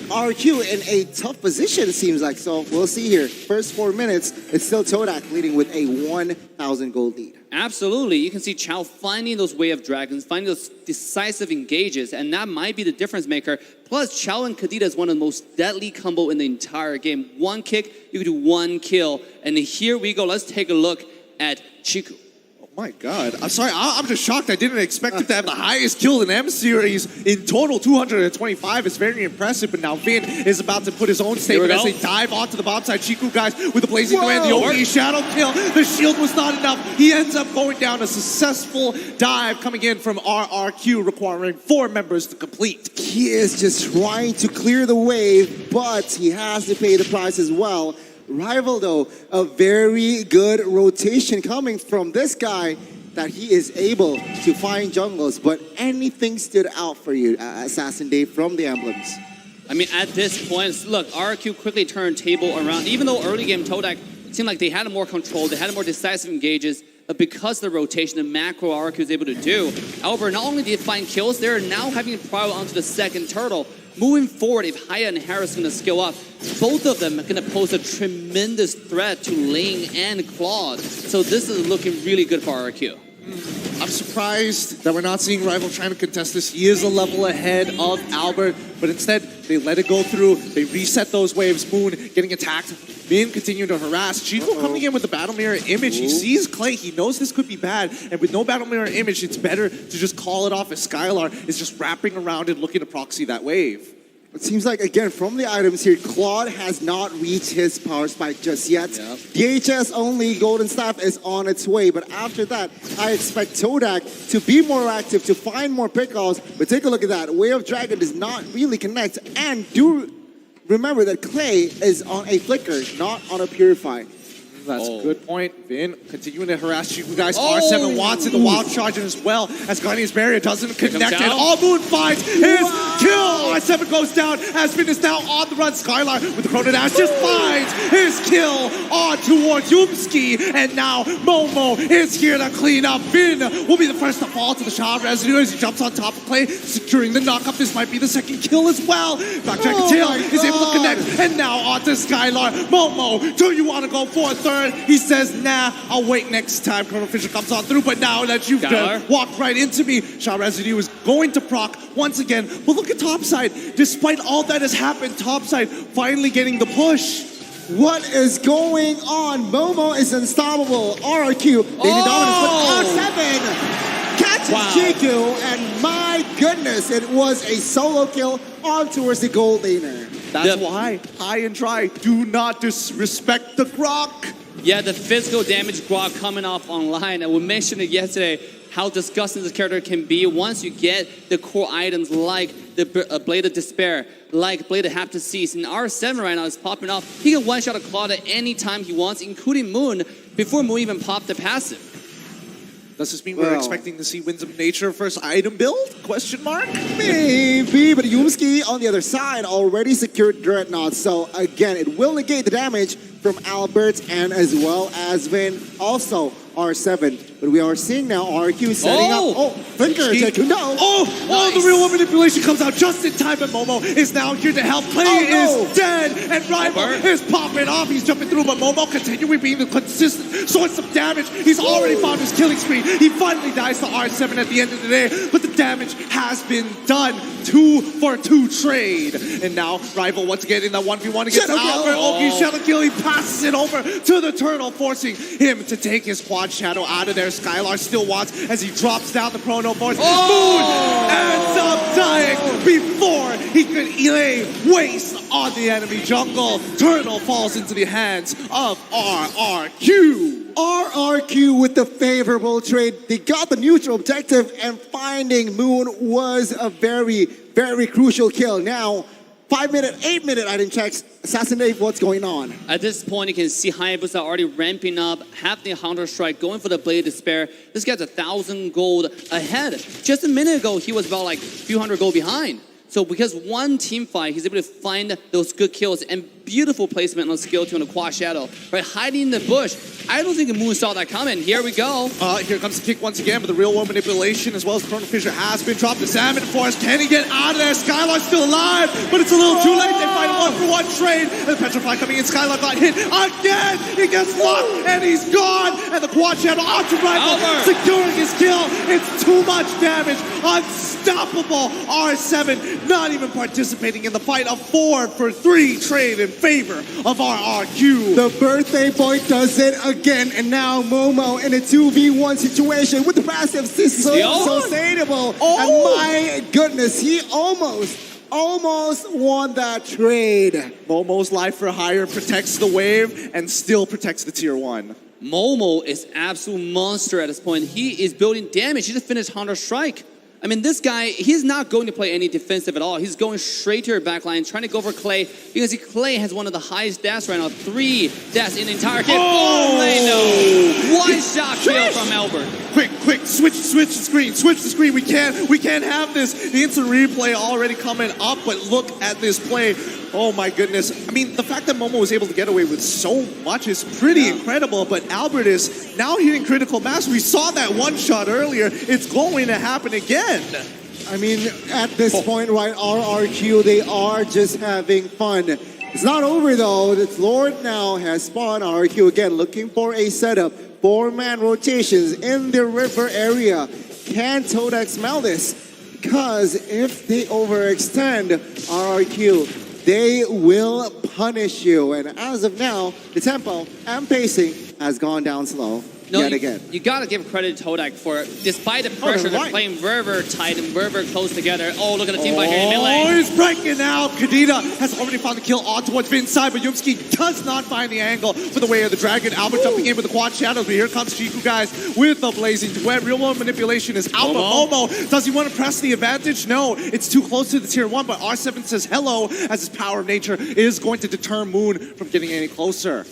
RQ in a tough position, it seems like. So we'll see here. First 4 minutes, it's still Todak leading with a 1,000 gold lead. Absolutely. You can see Chao finding those wave dragons, finding those decisive engages, and that might be the difference maker. Plus, Chao and Kadita is one of the most deadly combo in the entire game. One kick, you can do 1 kill. And here we go. Let's take a look at Chiku. Oh my God. I'm sorry, I'm just shocked. I didn't expect him to have the highest kill in M Series. In total, 225 is very impressive, but now Vin is about to put his own statement as they dive onto the bomb side. Chiku guys with the blazing command, the OP shadow kill. The shield was not enough. He ends up going down. A successful dive coming in from RRQ, requiring 4 members to complete. He is just trying to clear the wave, but he has to pay the price as well. Rival, though, a very good rotation coming from this guy, that he is able to find jungles. But anything stood out for you, Assassin Dave, from the emblems? I mean, at this point, look, RRQ quickly turned table around. Even though early game Todak seemed like they had more control, they had more decisive engages, but because of the rotation, the macro RRQ was able to do. However, not only did they find kills, they're now having to prior onto the second turtle. Moving forward, if Haya and Harris are going to skill up, both of them are going to pose a tremendous threat to Ling and Claude. So this is looking really good for RRQ. I'm surprised that we're not seeing Rival trying to contest this. He is a level ahead of Albert, but instead they let it go through. They reset those waves. Moon getting attacked. Min continuing to harass. Chico coming in with the Battle Mirror image. He sees Clay. He knows this could be bad. And with no Battle Mirror image, it's better to just call it off as Skylar is just wrapping around and looking to proxy that wave. It seems like, again, from the items here, Claude has not reached his power spike just yet. Yep. DHS only Golden Staff is on its way, but after that, I expect Todak to be more active, to find more pickoffs. But take a look at that. Way of Dragon does not really connect. And do remember that Clay is on a flicker, not on a purify. That's a good point. Vin continuing to harass you guys. R7 wants in the wild charge as well as Guardian's Barrier doesn't connect. And All Moon finds his kill. R7 goes down as Vin is now on the run. Skylar with the Chrono Dash just finds his kill on towards Yumski. And now Momo is here to clean up. Vin will be the first to fall to the Shaw Residue as he jumps on top of Clay, securing the knockup. This might be the second kill as well. Backtrack Tail is able to connect. And now onto Skylar. Momo, do you want to go for a third? He says, nah, I'll wait next time Chrono Fisher comes on through, but now that you've walked right into me, Shaw Residue is going to proc once again. But look at topside. Despite all that has happened, topside finally getting the push. What is going on? Momo is unstoppable. RRQ, they need dominance, but R7 catches Chiku, and my goodness, it was a solo kill on towards the gold laner. That's why high and dry do not disrespect the Grok. Yeah, the physical damage Grok coming off online. And we mentioned it yesterday, how disgusting this character can be once you get the core items like the Blade of Despair, like Blade of Haptic Cease. And R7 right now is popping off. He can one-shot a Claude at any time he wants, including Moon, before Moon even popped the passive. Does this mean we're expecting to see Winds of Nature first item build? Question mark? Maybe, but Yumski on the other side already secured Dreadnought. So again, it will negate the damage from Albert and as well as Vin. Also, R7 But we are seeing now RRQ setting up. Oh, Finger to no. Oh, the real one manipulation comes out just in time, and Momo is now here to help. Clay is dead, and Rival is popping off. He's jumping through, but Momo continuing being the consistent source of damage. He's already found his killing spree. He finally dies to R7 at the end of the day, but the damage has been done. 2-for-2 trade. And now Rival once again in that 1v1 against Albert. Okay, Shadow Kill. He passes it over to the Turtle, forcing him to take his quad shadow out of there. Skylar still wants as he drops down the Chrono Force. Moon ends up dying before he could lay waste on the enemy jungle. Turtle falls into the hands of RRQ. RRQ with the favorable trade. They got the neutral objective, and finding Moon was a very, very crucial kill. Now, 5-minute, 8-minute item checks. Assassinate, what's going on? At this point, you can see Hayabusa already ramping up, have the Hunter Strike, going for the Blade of Despair. This guy's 1,000 gold ahead. Just a minute ago, he was about like a few hundred gold behind. So because one team fight, he's able to find those good kills and beautiful placement on skill 2 on the Quad Shadow. Right, hiding in the bush. I don't think Moon saw that coming. Here we go. Here comes the kick once again, but the real world manipulation as well as Chrono Fissure has been dropped. The Salmon Force, can he get out of there? Skylar's still alive, but it's a little too late. They find a 1-for-1 trade, and the Petrify coming in. Skylar got hit again. He gets locked, and he's gone. And the Quad Shadow onto Rival, securing his kill. It's too much damage. Unstoppable. R7 not even participating in the fight. A 4-for-3 trade in favor of RRQ. The birthday boy does it again, and now Momo in a 2v1 situation with the passive sustainable. And my goodness, he almost won that trade. Momo's life for hire protects the wave and still protects the tier 1. Momo is absolute monster at this point. He is building damage. He just finished Hunter Strike. I mean, this guy, he's not going to play any defensive at all. He's going straight to your backline, trying to go for Clay, because Clay has one of the highest deaths right now. 3 deaths in the entire game. One-shot kill from Albert. Quick, switch the screen. We can't have this. The instant replay already coming up, but look at this play. Oh my goodness. I mean, the fact that Momo was able to get away with so much is pretty incredible, but Albert is now hitting critical mass. We saw that one shot earlier. It's going to happen again. I mean, at this point, right, RRQ, they are just having fun. It's not over though. The Lord now has spawned RRQ again, looking for a setup. 4-man rotations in the river area. Can Todak smell this? Because if they overextend RRQ, they will punish you. And as of now, the tempo and pacing has gone down slow yet again. You gotta give credit to Todak for, despite the pressure, they're playing very tight and very close together. Oh, look at the team fight here in mid lane. Oh, he's breaking out. Kadita has already found the kill on towards inside, but Yumski does not find the angle for the way of the dragon. Albert jumping in with the quad shadows, but here comes Chiku, guys, with the blazing duet. Real world manipulation is out, but Momo, does he want to press the advantage? No, it's too close to the tier 1, but R7 says hello, as his power of nature is going to deter Moon from getting any closer.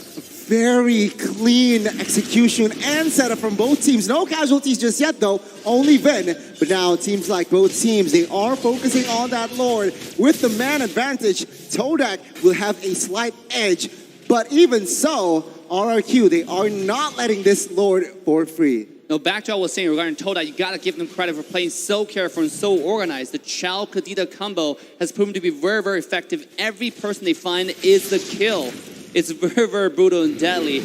Very clean execution and setup from both teams. No casualties just yet though, only Vin. But now it seems like both teams, they are focusing on that Lord. With the man advantage, Todak will have a slight edge. But even so, RRQ, they are not letting this Lord for free. No, back to what I was saying regarding Todak, you gotta give them credit for playing so careful and so organized. The Chao Kadita combo has proven to be very effective. Every person they find is the kill. It's very brutal and deadly.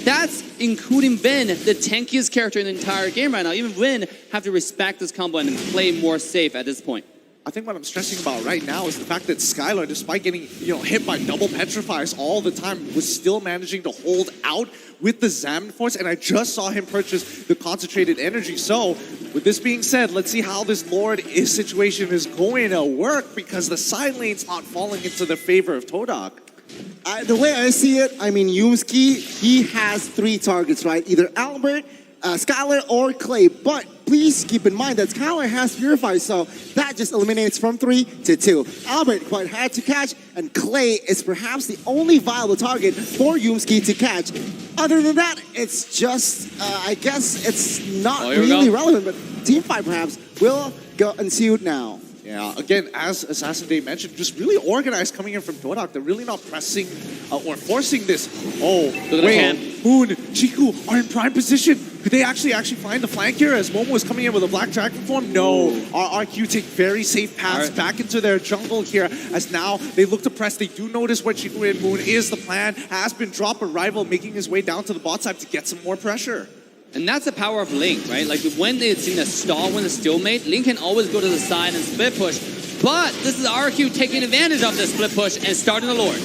That's including Vin, the tankiest character in the entire game right now. Even Vin have to respect this combo and play more safe at this point. I think what I'm stressing about right now is the fact that Skylar, despite getting hit by double petrifies all the time, was still managing to hold out with the Xamn Force, and I just saw him purchase the concentrated energy. So, with this being said, let's see how this Lord situation is going to work, because the side lane's not falling into the favor of Todak. The way I see it, I mean, Yumski, he has 3 targets, right? Either Albert, Skylar, or Clay. But please keep in mind that Skylar has Purify, so that just eliminates from 3 to 2. Albert quite hard to catch, and Clay is perhaps the only viable target for Yumski to catch. Other than that, it's just, I guess it's not really relevant, but teamfight perhaps will go ensued now. Yeah, again, as Assassin Day mentioned, just really organized coming in from Todak. They're really not pressing or forcing this. Oh, wait, Moon, Chiku are in prime position. Could they actually find the flank here as Momo is coming in with a black dragon form? No. RRQ take very safe paths back into their jungle here as now they look to press. They do notice what Chiku and Moon is. The plan has been dropped, but Rival making his way down to the bot side to get some more pressure. And that's the power of Link, right? Like when it's in a stall, when it's stalemate, Link can always go to the side and split push. But this is RRQ taking advantage of the split push and starting the Lord.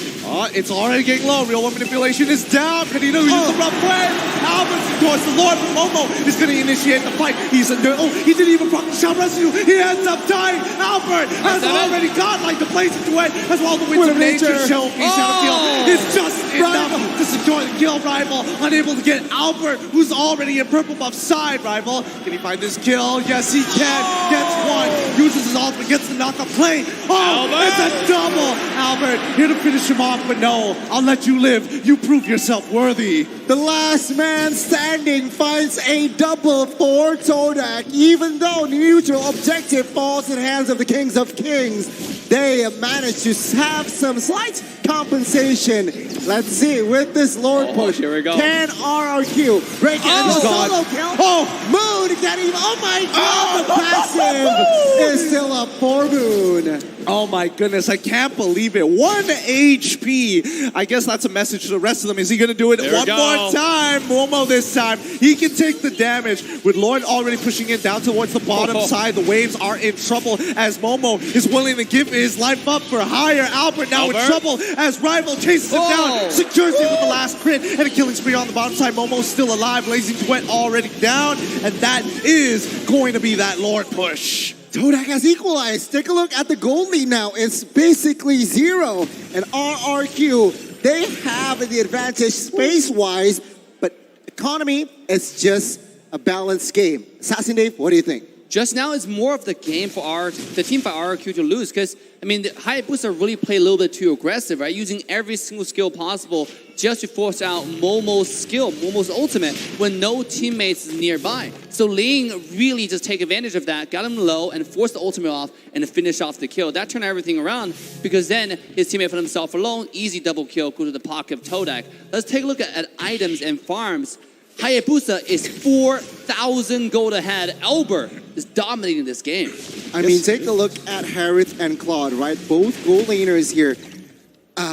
It's already getting low. Real one manipulation is down. Kadena uses the rough play. Albert's towards the Lord, but Momo is going to initiate the fight. He's in there. Oh, he didn't even proc the shot rescue. He ends up dying. Albert has already got like the blazing duet as well. The winds of nature show me Shadowfield. It's just enough to secure the kill. Rival unable to get Albert, who's already in purple buff side. Rival, can he find this kill? Yes, he can. Gets one. Uses his ultimate. Gets the knockup play. Oh, it's a double. Albert here to finish him off. But no, I'll let you live. You prove yourself worthy. The last man standing finds a double for Todak. Even though the neutral objective falls in the hands of the Kings of Kings, they managed to have some slight compensation. Let's see, with this Lord push, here we go. can RRQ break it into solo kill? Moon can't even, oh my god, the passive is still up for Moon. Oh my goodness, I can't believe it. 1 HP. I guess that's a message to the rest of them. Is he going to do it one more time? Momo this time. He can take the damage. With Lord already pushing it down towards the bottom side, the waves are in trouble as Momo is willing to give his life up for higher. Albert now in trouble as Rival chases him down, secures him with the last crit, and a killing spree on the bottom side. Momo's still alive. Blazing Duet already down, and that is going to be that Lord push. Todak has equalized. Take a look at the gold lead now. It's basically 0. And RRQ, they have the advantage space-wise, but economy is just a balanced game. Assassin Dave, what do you think? Just now is more of the game for the team by RRQ to lose because, I mean, the Hayabusa really play a little bit too aggressive, right? Using every single skill possible just to force out Momo's skill, Momo's ultimate, when no teammates is nearby. So Ling really just take advantage of that, got him low, and forced the ultimate off and finish off the kill. That turned everything around because then his teammate found himself alone, easy double kill, go to the pocket of Todak. Let's take a look at items and farms. Hayabusa is 4,000 gold ahead. Albert is dominating this game. I mean, take a look at Harith and Claude, right? Both gold laners here.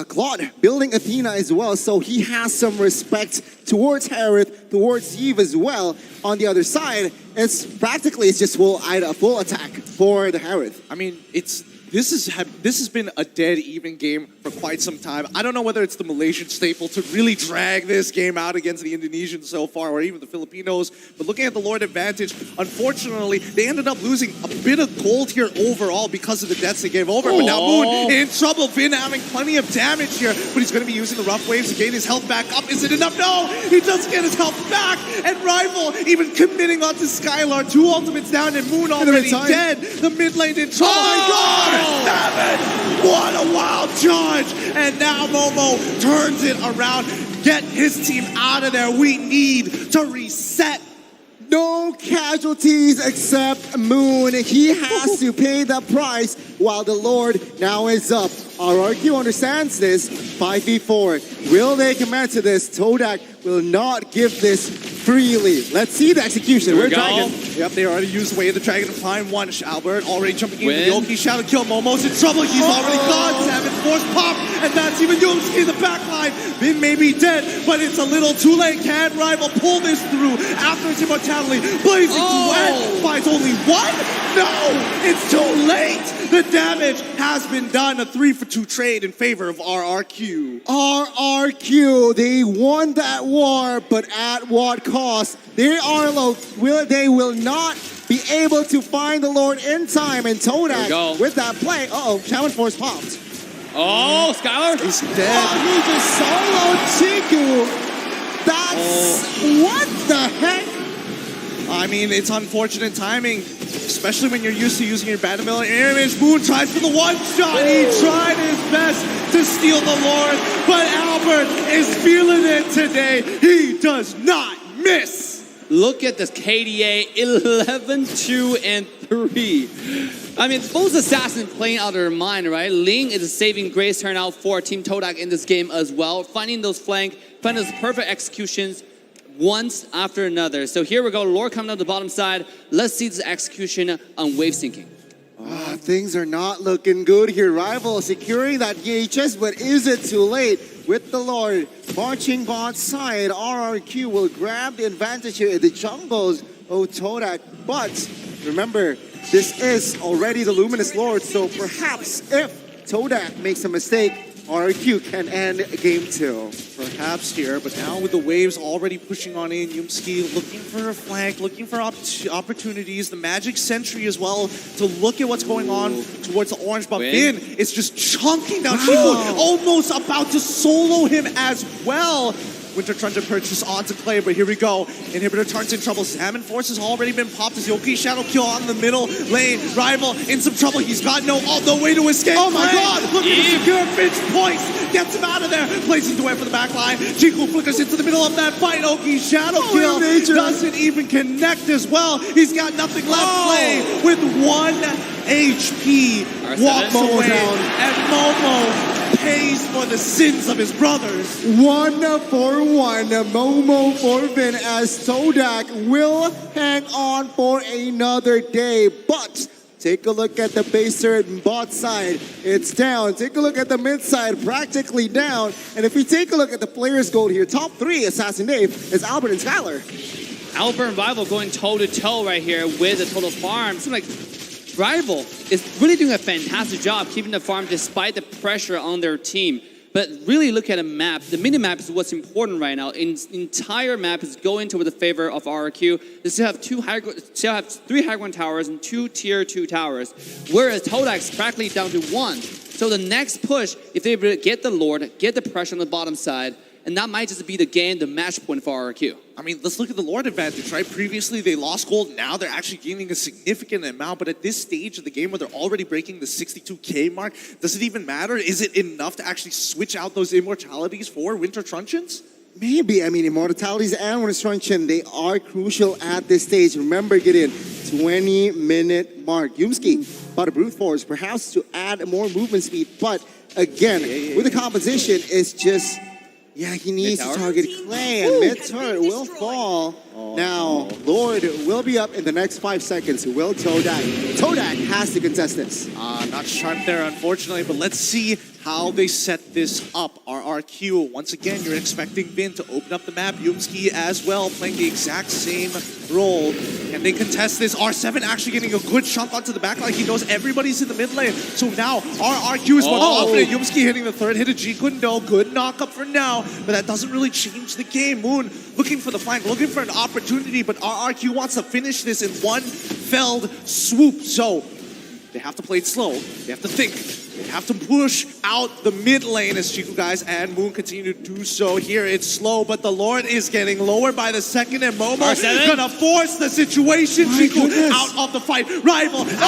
Claude building Athena as well, so he has some respect towards Harith, towards Eve as well. On the other side, it's just full attack for the Harith. I mean, this has been a dead even game for quite some time. I don't know whether it's the Malaysian staple to really drag this game out against the Indonesians so far, or even the Filipinos. But looking at the Lord advantage, unfortunately, they ended up losing a bit of gold here overall because of the deaths they gave over. But now Moon in trouble. Vin having plenty of damage here, but he's going to be using the rough waves to gain his health back up. Is it enough? No! He does get his health back! And Rival even committing onto Skylar. 2 ultimates down and Moon already dead. The mid lane in trouble. Oh my god! 7! What a wild charge! And now Momo turns it around. Get his team out of there. We need to reset. No casualties except Moon. He has to pay the price while the Lord now is up. RRQ understands this. 5v4. Will they commit to this? Todak will not give this freely. Let's see the execution. We're Dragon. Yep, they already used Way of the Dragon to find one. Albert already jumping into the Yoki Shadow kill. Momo's in trouble. He's already gone. Savage Force pop. And that's even Yoki in the backline. Vin may be dead, but it's a little too late. Can Rival pull this through after his immortality? Blazing Duet finds only one? No! It's too late! The damage has been done. A 3-for-2 trade in favor of RRQ. RRQ, they won that war, but at what cost? They will not be able to find the Lord in time. And Todak, with that play, Challenge Force popped. Oh, Skylar? He's dead. Oh, he just soloed Chiku. That's... What the heck? I mean, it's unfortunate timing, especially when you're used to using your Battle air image. Moon tries for the one-shot. He tried his best to steal the Lord, but Albert is feeling it today. He does not miss. Look at this KDA, 11, 2, and 3. I mean, both assassins playing out of their mind, right? Ling is a saving grace turnout for Team Todak in this game as well. Finding those finding those perfect executions. once after another. So here we go, Lord coming down the bottom side. Let's see this execution on wave syncing. Things are not looking good here. Rival securing that EHS, but is it too late? With the Lord marching bot side, RRQ will grab the advantage here in the jungles of Todak. But remember, this is already the Luminous Lord, so perhaps if Todak makes a mistake, RRQ can end game 2. Perhaps here, but now with the waves already pushing on in, Yumski looking for a flank, looking for opportunities, the Magic Sentry as well to look at what's going on towards the orange, but Vin is just chunking down Chico, almost about to solo him as well. Winter Truncheon purchase onto Clay, but here we go. Inhibitor turns in trouble. Salmon Force has already been popped as Yoki Shadow Kill on the middle lane. Rival in some trouble. He's got no way to escape. Oh my god! Look at the secure Finch points. Gets him out of there. Placing the way for the back line. Chico flickers into the middle of that fight. Oki Shadow Kill doesn't even connect as well. He's got nothing left. Clay with 1 HP. Walks away. And Momo pays for the sins of his brothers. 1 for 1, Momo for Vin, as Todak will hang on for another day. But take a look at the base turret and bot side. It's down. Take a look at the mid side, practically down. And if we take a look at the players' gold here, top 3, Assassin Dave, is Albert and Skylar. Albert and Rival going toe-to-toe right here with the total farm. Seems like Rival is really doing a fantastic job keeping the farm despite the pressure on their team. But really look at a map. The mini-map is what's important right now. The entire map is going toward the favor of RRQ. They still have 3 high ground towers and 2 tier 2 towers, whereas Todak's practically down to 1. So the next push, if they get the Lord, get the pressure on the bottom side, and that might just be the game, the match point for RRQ. I mean, let's look at the Lord advantage, right? Previously, they lost gold. Now they're actually gaining a significant amount. But at this stage of the game where they're already breaking the 62K mark, does it even matter? Is it enough to actually switch out those immortalities for Winter Truncheons? Maybe. I mean, immortalities and Winter Truncheon, they are crucial at this stage. Remember, Gideon, 20-minute mark. Yumski bought a brute force, perhaps to add more movement speed. But again, with the composition, it's just... yeah, he needs to target Clay, and mid-turret will fall. Now, Lord will be up in the next 5 seconds. Will Todak? Todak has to contest this. Not sharp there, unfortunately, but let's see how they set this up. RRQ, once again, you're expecting Vin to open up the map. Yumski as well, playing the exact same role. And they contest this. R7 actually getting a good chunk onto the back line. He knows everybody's in the mid lane. So now, RRQ is more confident. Yumski hitting the third hit of Jikundo. Good knock-up for now, but that doesn't really change the game. Moon looking for the flank, looking for an opportunity, but RRQ wants to finish this in one felled swoop. So they have to play it slow. They have to think. They have to push out the mid lane as Chiku guys and Moon continue to do so. Here it's slow, but the Lord is getting lower by the second, and Momo gonna force the situation. Chiku out of the fight. Rival out of the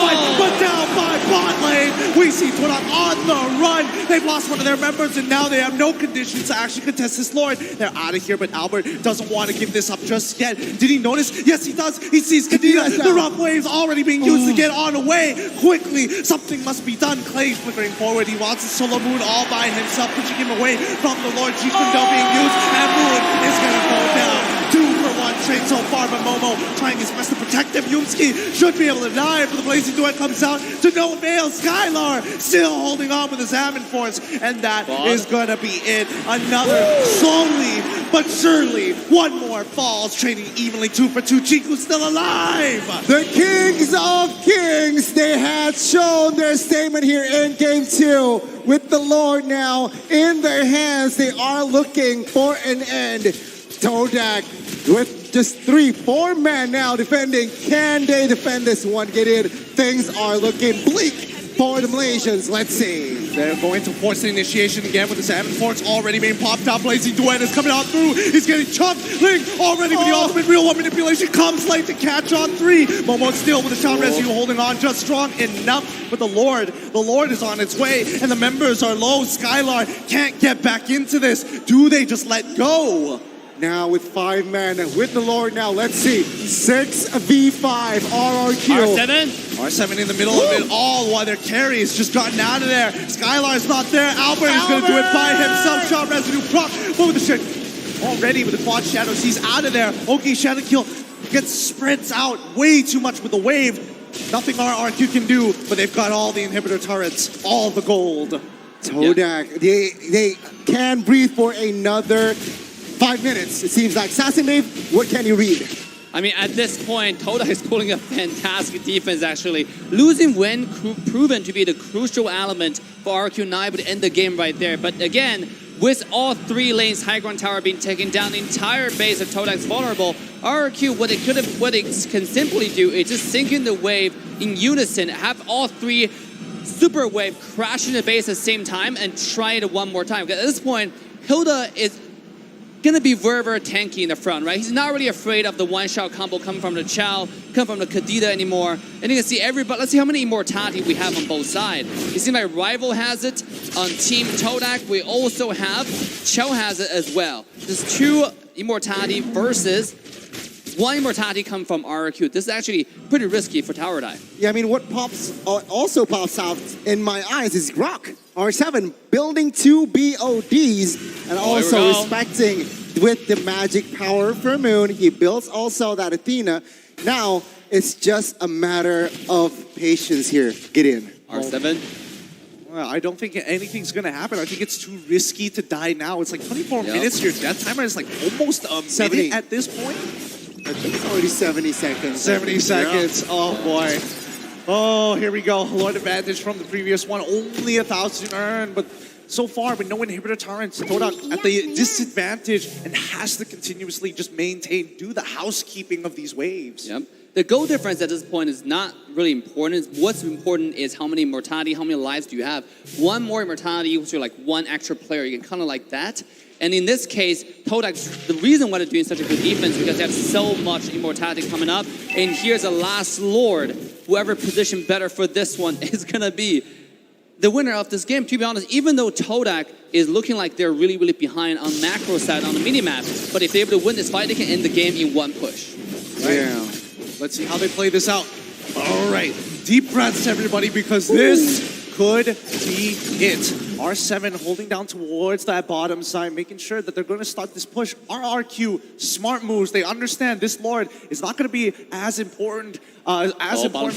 fight, but down by bot lane. We see Todak on the run. They've lost one of their members, and now they have no conditions to actually contest this Lord. They're out of here, but Albert doesn't want to give this up just yet. Did he notice? Yes, he does. He sees Kadena. The rough waves already being used to get on away. Quickly, something must be done. Clay's flickering forward. He wants a solo Moon all by himself, pushing him away from the Lord Jikundo being used, and Moon is going to go down. 2 for 1 trade so far, but Momo trying his best to protect him. Yumski should be able to die, but the Blazing Duet comes out to no avail. Skylar still holding on with the Salmon Force, and that is going to be it. Another slowly but surely, one more falls, trading evenly 2 for 2. Chiku's still alive. The Kings of Kings, they had shown their statement here in Game 2. With the Lord now in their hands, they are looking for an end. Todak with just 3-4 men now defending. Can they defend this one? Get in. Things are looking bleak for the Malaysians. Let's see. They're going to force the initiation again with the Salmon Force already being popped out. Blazing Duet is coming out through. He's getting chunked. Link already with the ultimate real one manipulation. Comes late to catch on 3. Momo still with the Child Rescue holding on just strong enough. But the Lord is on its way, and the members are low. Skylar can't get back into this. Do they just let go? Now with 5 men, with the Lord now, let's see. 6v5, RRQ. R7 in the middle of it all while their carry has just gotten out of there. Skylar's not there. Albert is going to do it by himself. Shot residue proc. What with the shit? already with the quad shadows. He's out of there. Okay, Shadow Kill gets spreads out way too much with the wave. Nothing RRQ can do, but they've got all the inhibitor turrets, all the gold. Todak, they can breathe for another 5 minutes. It seems like. Mlbb, what can you read? I mean, at this point, Todak is pulling a fantastic defense, actually. Losing when proven to be the crucial element for RRQ, not able to end the game right there. But again, with all 3 lanes, high ground tower being taken down, the entire base of Todak's vulnerable. RRQ, what they can simply do is just sink in the wave in unison, have all 3 super wave crash into the base at the same time, and try it one more time. Because at this point, Hilda is gonna be very, very tanky in the front, right? He's not really afraid of the one-shot combo coming from the Chow, coming from the Kadita anymore. And you can see everybody, let's see how many immortality we have on both sides. It seems like Rival has it on Team Todak. We also have Chow has it as well. There's 2 immortality versus 1 immortality come from RRQ. This is actually pretty risky for tower dive. Yeah, I mean, what also pops out in my eyes is Grok, R7, building 2 BODs and also respecting with the magic power for Moon. He builds also that Athena. Now, it's just a matter of patience here. Get in. R7. Well, I don't think anything's going to happen. I think it's too risky to die now. It's like 24 minutes. Your death timer is like almost a 70 minute at this point. I think it's already 70 seconds. 70 seconds. Yeah. Oh, boy. Oh, here we go. Lord advantage from the previous one. Only 1,000 earned, but so far, with no inhibitor turrets, Todak at the disadvantage and has to continuously just do the housekeeping of these waves. Yep. The goal difference at this point is not really important. What's important is how many immortality, how many lives do you have. 1 more immortality, which are like 1 extra player. You can kind of like that. And in this case, Todak, the reason why they're doing such a good defense is because they have so much immortality coming up. And here's a last Lord. Whoever positioned better for this one is going to be the winner of this game. To be honest, even though Todak is looking like they're really, really behind on macro side on the minimap, but if they're able to win this fight, they can end the game in 1 push. Right? Yeah. Let's see how they play this out. All right. Deep breaths, everybody, because this could be it. R7 holding down towards that bottom side, making sure that they're going to start this push. RRQ, smart moves. They understand this Lord is not going to be as important for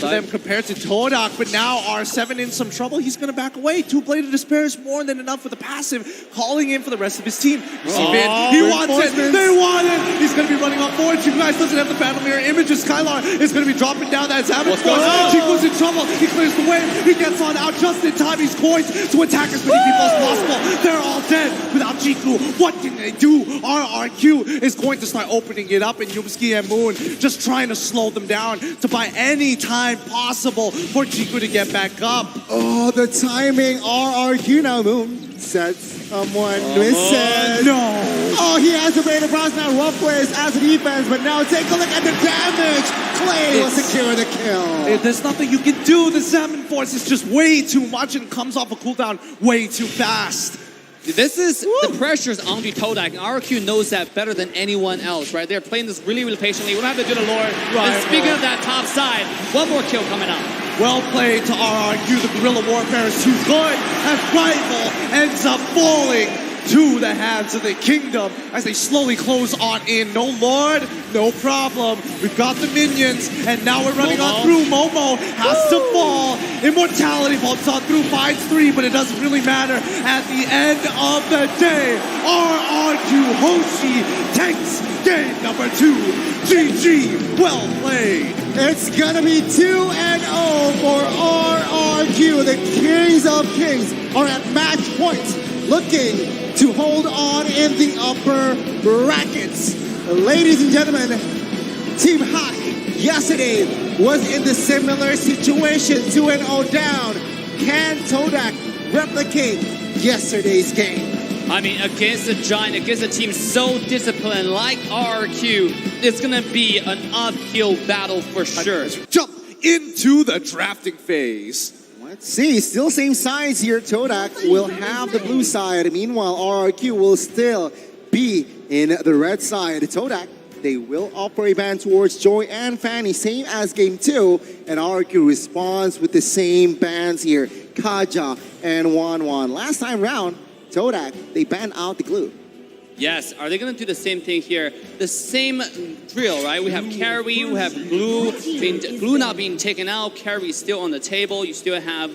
them compared to Todak, but now R7 in some trouble. He's going to back away. 2-bladed despair is more than enough for the passive, calling in for the rest of his team. He wants it. They want it. He's going to be running on forward. Chico guys doesn't have the battle mirror image. Skylar is going to be dropping down that Savage Force. Chico's in trouble. He clears the way. He gets on out just in time. He's poised to attack as many people as possible. They're all dead without Chico. What can they do? RRQ is going to start opening it up, and Yumski and Moon just trying to slow them down to buy any time possible for Chico to get back up. Oh, the timing. RRQ now, Moon. Sets someone listen. No. Oh, he has a Beta Bronze now. Rough ways as a defense, but now take a look at the damage. Clay will secure the kill. There's nothing you can do. The Salmon Force is just way too much and comes off a cooldown way too fast. This is the pressure's onto Todak, and RRQ knows that better than anyone else, right? They're playing this really, really patiently. We don't have to do the lore. Right, and speaking of that top side, 1 more kill coming up. Well played to RRQ. The guerrilla warfare is too good, and Rival ends up falling to the hands of the kingdom as they slowly close on in. No Lord, no problem. We've got the minions, and now we're running on through. Momo has to fall. Immortality bolts on through, finds 3, but it doesn't really matter. At the end of the day, RRQ Hoshi takes game number 2. GG, well played. It's gonna be 2-0 for RRQ. The Kings of Kings are at match point, looking to hold on in the upper brackets. Ladies and gentlemen, Team Hawk yesterday was in the similar situation, 2-0 down. Can Todak replicate yesterday's game? I mean, against a giant, against a team so disciplined like RRQ, it's gonna be an uphill battle for sure. Jump into the drafting phase. Let's see, still same sides here. Todak will have the blue side. Meanwhile, RRQ will still be in the red side. Todak, they will operate ban towards Joy and Fanny, same as game 2. And RRQ responds with the same bans here, Kaja and Wanwan. Last time round, Todak, they banned out the glue. Yes, are they going to do the same thing here? The same drill, right? We have carry, we have glue not being taken out, carry still on the table. You still have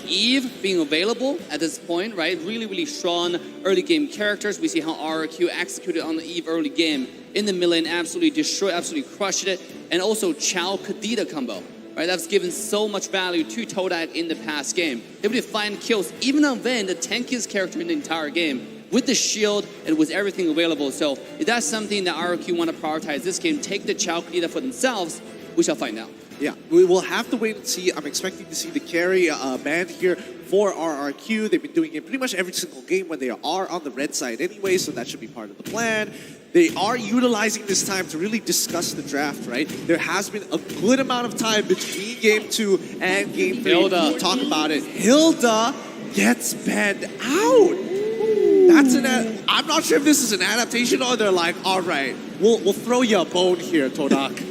Eve being available at this point, right? Really, really strong early game characters. We see how RRQ executed on the Eve early game in the mid lane, absolutely destroyed, absolutely crushed it. And also Chao Kadita combo, right? That's given so much value to Todak in the past game. Able to find kills, even on Vayne, the tankiest character in the entire game, with the shield and with everything available. So if that's something that RRQ want to prioritize this game, take the Chao Kadita for themselves, we shall find out. Yeah, we will have to wait and see. I'm expecting to see the carry banned here for RRQ. They've been doing it pretty much every single game when they are on the red side anyway, so that should be part of the plan. They are utilizing this time to really discuss the draft, right? There has been a good amount of time between Game 2 and Game 3 to talk about it. Hilda gets banned out. That's I'm not sure if this is an adaptation or they're like, all right, we'll throw you a bone here, Todak.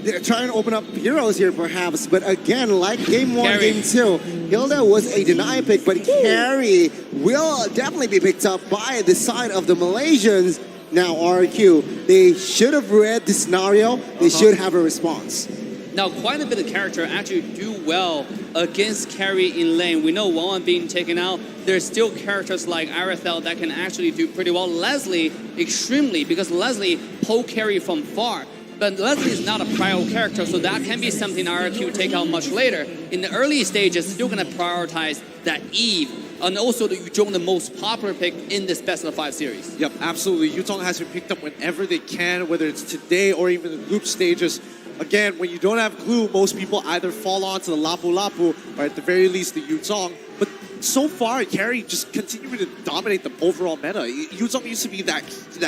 They're trying to open up heroes here, perhaps. But again, like Game 1, Game 2, Hilda was a deny pick, but Carry will definitely be picked up by the side of the Malaysians. Now, RRQ, they should have read the scenario. They should have a response. Now, quite a bit of character actually do well against carry in lane. We know Juan being taken out. There's still characters like Arathel that can actually do pretty well. Leslie, extremely, because Leslie pull carry from far. But Leslie is not a prio character, so that can be something RRQ take out much later. In the early stages, still going to prioritize that Eve, and also the Yuzhong, the most popular pick in this best of 5 series. Yep, absolutely. Yuzhong has been picked up whenever they can, whether it's today or even the group stages. Again, when you don't have glue, most people either fall onto the Lapu Lapu, or at the very least the Yuzhong. But so far, Carry just continued to dominate the overall meta. Yuzhong used to be that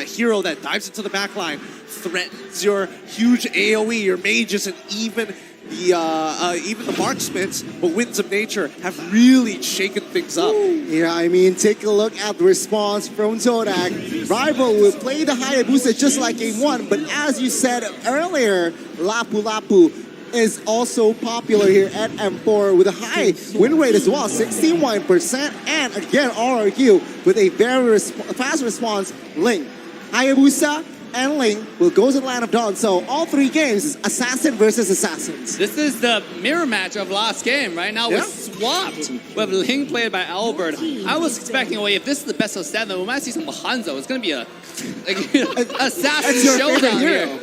hero that dives into the backline, threatens your huge AoE, your mages, and even the marksmans, but Winds of Nature have really shaken things up. Yeah, I mean, take a look at the response from Todak. Rival will play the Hayabusa just like Game 1, but as you said earlier, Lapu Lapu is also popular here at M4 with a high win rate as well, 61%. And again, RRQ with a very fast response. Ling, Hayabusa, and Ling will go to the Land of Dawn. So all 3 games is Assassin versus Assassins. This is the mirror match of last game. Right now, we're swapped. We have Ling played by Albert. I was expecting, if this is the best of 7, we might see some Hanzo. It's going to be a assassin showdown here.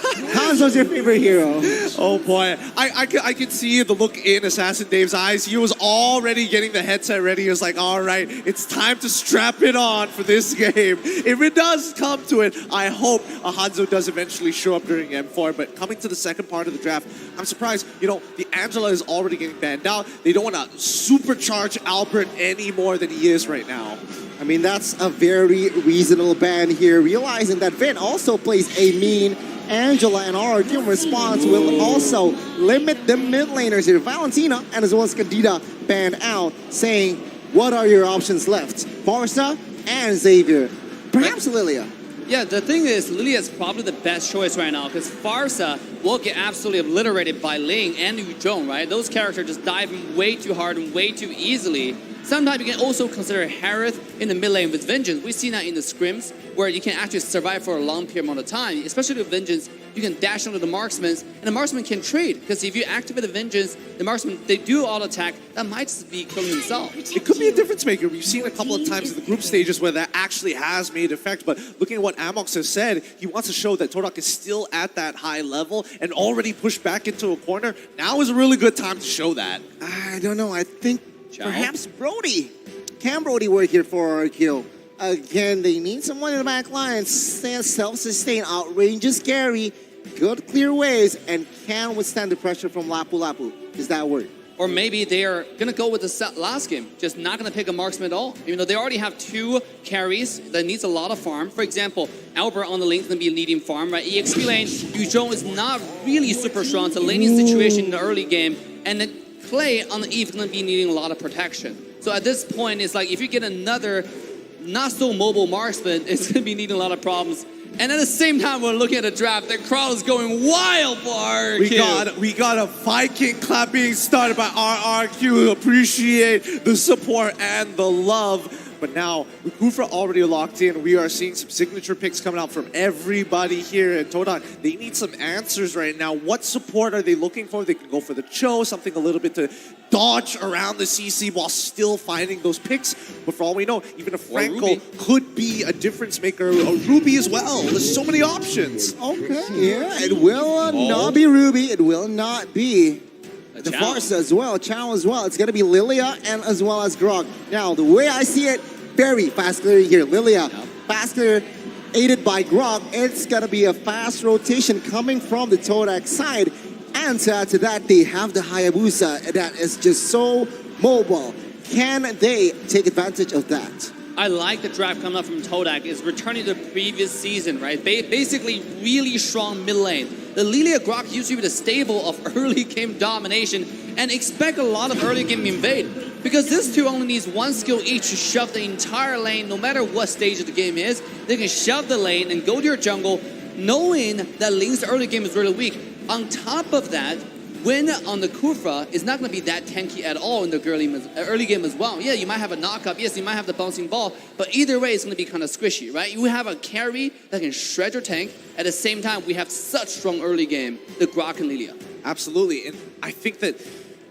Hanzo's your favorite hero. Oh boy, I could see the look in Assassin Dave's eyes. He was already getting the headset ready. He was like, all right, it's time to strap it on for this game. If it does come to it, I hope a Hanzo does eventually show up during M4. But coming to the second part of the draft, I'm surprised, the Angela is already getting banned out. They don't want to supercharge Albert any more than he is right now. I mean, that's a very reasonable ban here, realizing that Vayne also plays a mean Angela, and RRQ response will also limit the mid laners here. Valentina and as well as Kadita banned out, saying, what are your options left? Barca and Xavier. Perhaps Lilia. Yeah, the thing is, Lilia is probably the best choice right now because Farsa will get absolutely obliterated by Ling and Yuzhong, right? Those characters just dive way too hard and way too easily. Sometimes you can also consider Harith in the mid lane with Vengeance. We've seen that in the scrims where you can actually survive for a long period amount of time. Especially with Vengeance, you can dash onto the marksmen, and the marksman can trade. Because if you activate the Vengeance, the marksman, they do auto attack, that might just be killing himself. It could be a difference maker. We've seen a couple of times in the group stages where that actually has made effect. But looking at what Amox has said, he wants to show that Todak is still at that high level and already pushed back into a corner. Now is a really good time to show that. I don't know. I think perhaps Brody. Can Brody work here for RRQ? Again, they need someone in the back line. Self-sustain, outrageous carry, good clear waves, and can withstand the pressure from Lapu Lapu. Does that work? Or maybe they are going to go with the last game, just not going to pick a marksman at all. Even though they already have 2 carries that needs a lot of farm. For example, Albert on the lane is going to be leading farm, right? EXP lane, Yuzhong is not really super strong. It's a laning situation in the early game. And then Clay on the Eve is going to be needing a lot of protection. So at this point, it's like if you get another not so mobile marksman, it's going to be needing a lot of problems. And at the same time, we're looking at a draft. The crowd is going wild for RRQ. We got a Viking clap being started by RRQ. Appreciate the support and the love. But now, with Kufra already locked in, we are seeing some signature picks coming out from everybody here at Todak. They need some answers right now. What support are they looking for? They can go for the Cho, something a little bit to dodge around the CC while still finding those picks. But for all we know, even a Franco could be a difference maker. A Ruby as well. There's so many options. Okay, yeah, it will not be Ruby. It will not be the Chow. Farsa as well, Chow as well. It's going to be Lilia and as well as Grog. Now, the way I see it, very fast clear here. Lilia, fast clear, aided by Grog. It's going to be a fast rotation coming from the Todak side. And to add to that, they have the Hayabusa that is just so mobile. Can they take advantage of that? I like the draft coming up from Todak. Is returning to the previous season, right? Basically, really strong mid lane. The Lilia Grok used to be the stable of early game domination, and expect a lot of early game invade. Because this two only needs one skill each to shove the entire lane, no matter what stage of the game is. They can shove the lane and go to your jungle, knowing that Ling's early game is really weak. On top of that, win on the Kufra is not going to be that tanky at all in the early game as well. Yeah, you might have a knockup. Yes, you might have the bouncing ball. But either way, it's going to be kind of squishy, right? You have a carry that can shred your tank. At the same time, we have such strong early game, the Grok and Lilia. Absolutely. And I think that,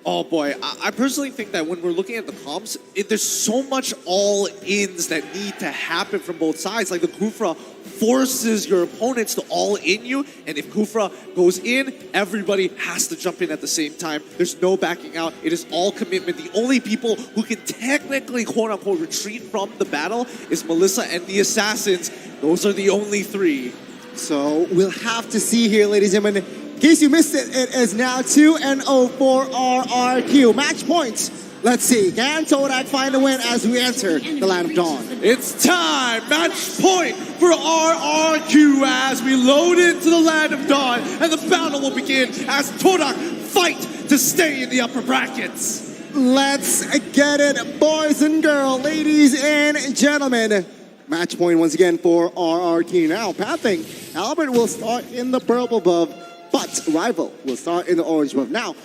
oh boy, I personally think that when we're looking at the comps, there's so much all-ins that need to happen from both sides. Like the Kufra forces your opponents to all-in you, and if Kufra goes in, everybody has to jump in at the same time. There's no backing out. It is all commitment. The only people who can technically, quote-unquote, retreat from the battle is Melissa and the Assassins. Those are the only three. So we'll have to see here, ladies and gentlemen. In case you missed it, it is now 2-0 for RRQ. Match points. Let's see. Can Todak find a win as we enter the Land of Dawn? It's time. Match point for RRQ as we load into the Land of Dawn. And the battle will begin as Todak fight to stay in the upper brackets. Let's get it, boys and girls, ladies and gentlemen. Match point once again for RRQ. Now, pathing. Albert will start in the purple buff, but Rival will start in the orange buff. Now,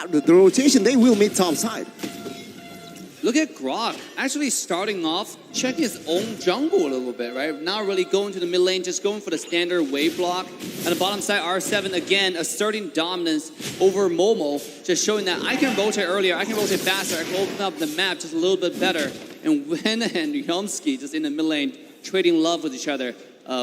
the rotation, they will meet top side. Look at Grok actually starting off, checking his own jungle a little bit, right? Not really going to the mid lane, just going for the standard wave block. On the bottom side, R7 again asserting dominance over Momo, just showing that I can rotate earlier, I can rotate faster, I can open up the map just a little bit better. And Wen and Yomsky just in the mid lane trading love with each other.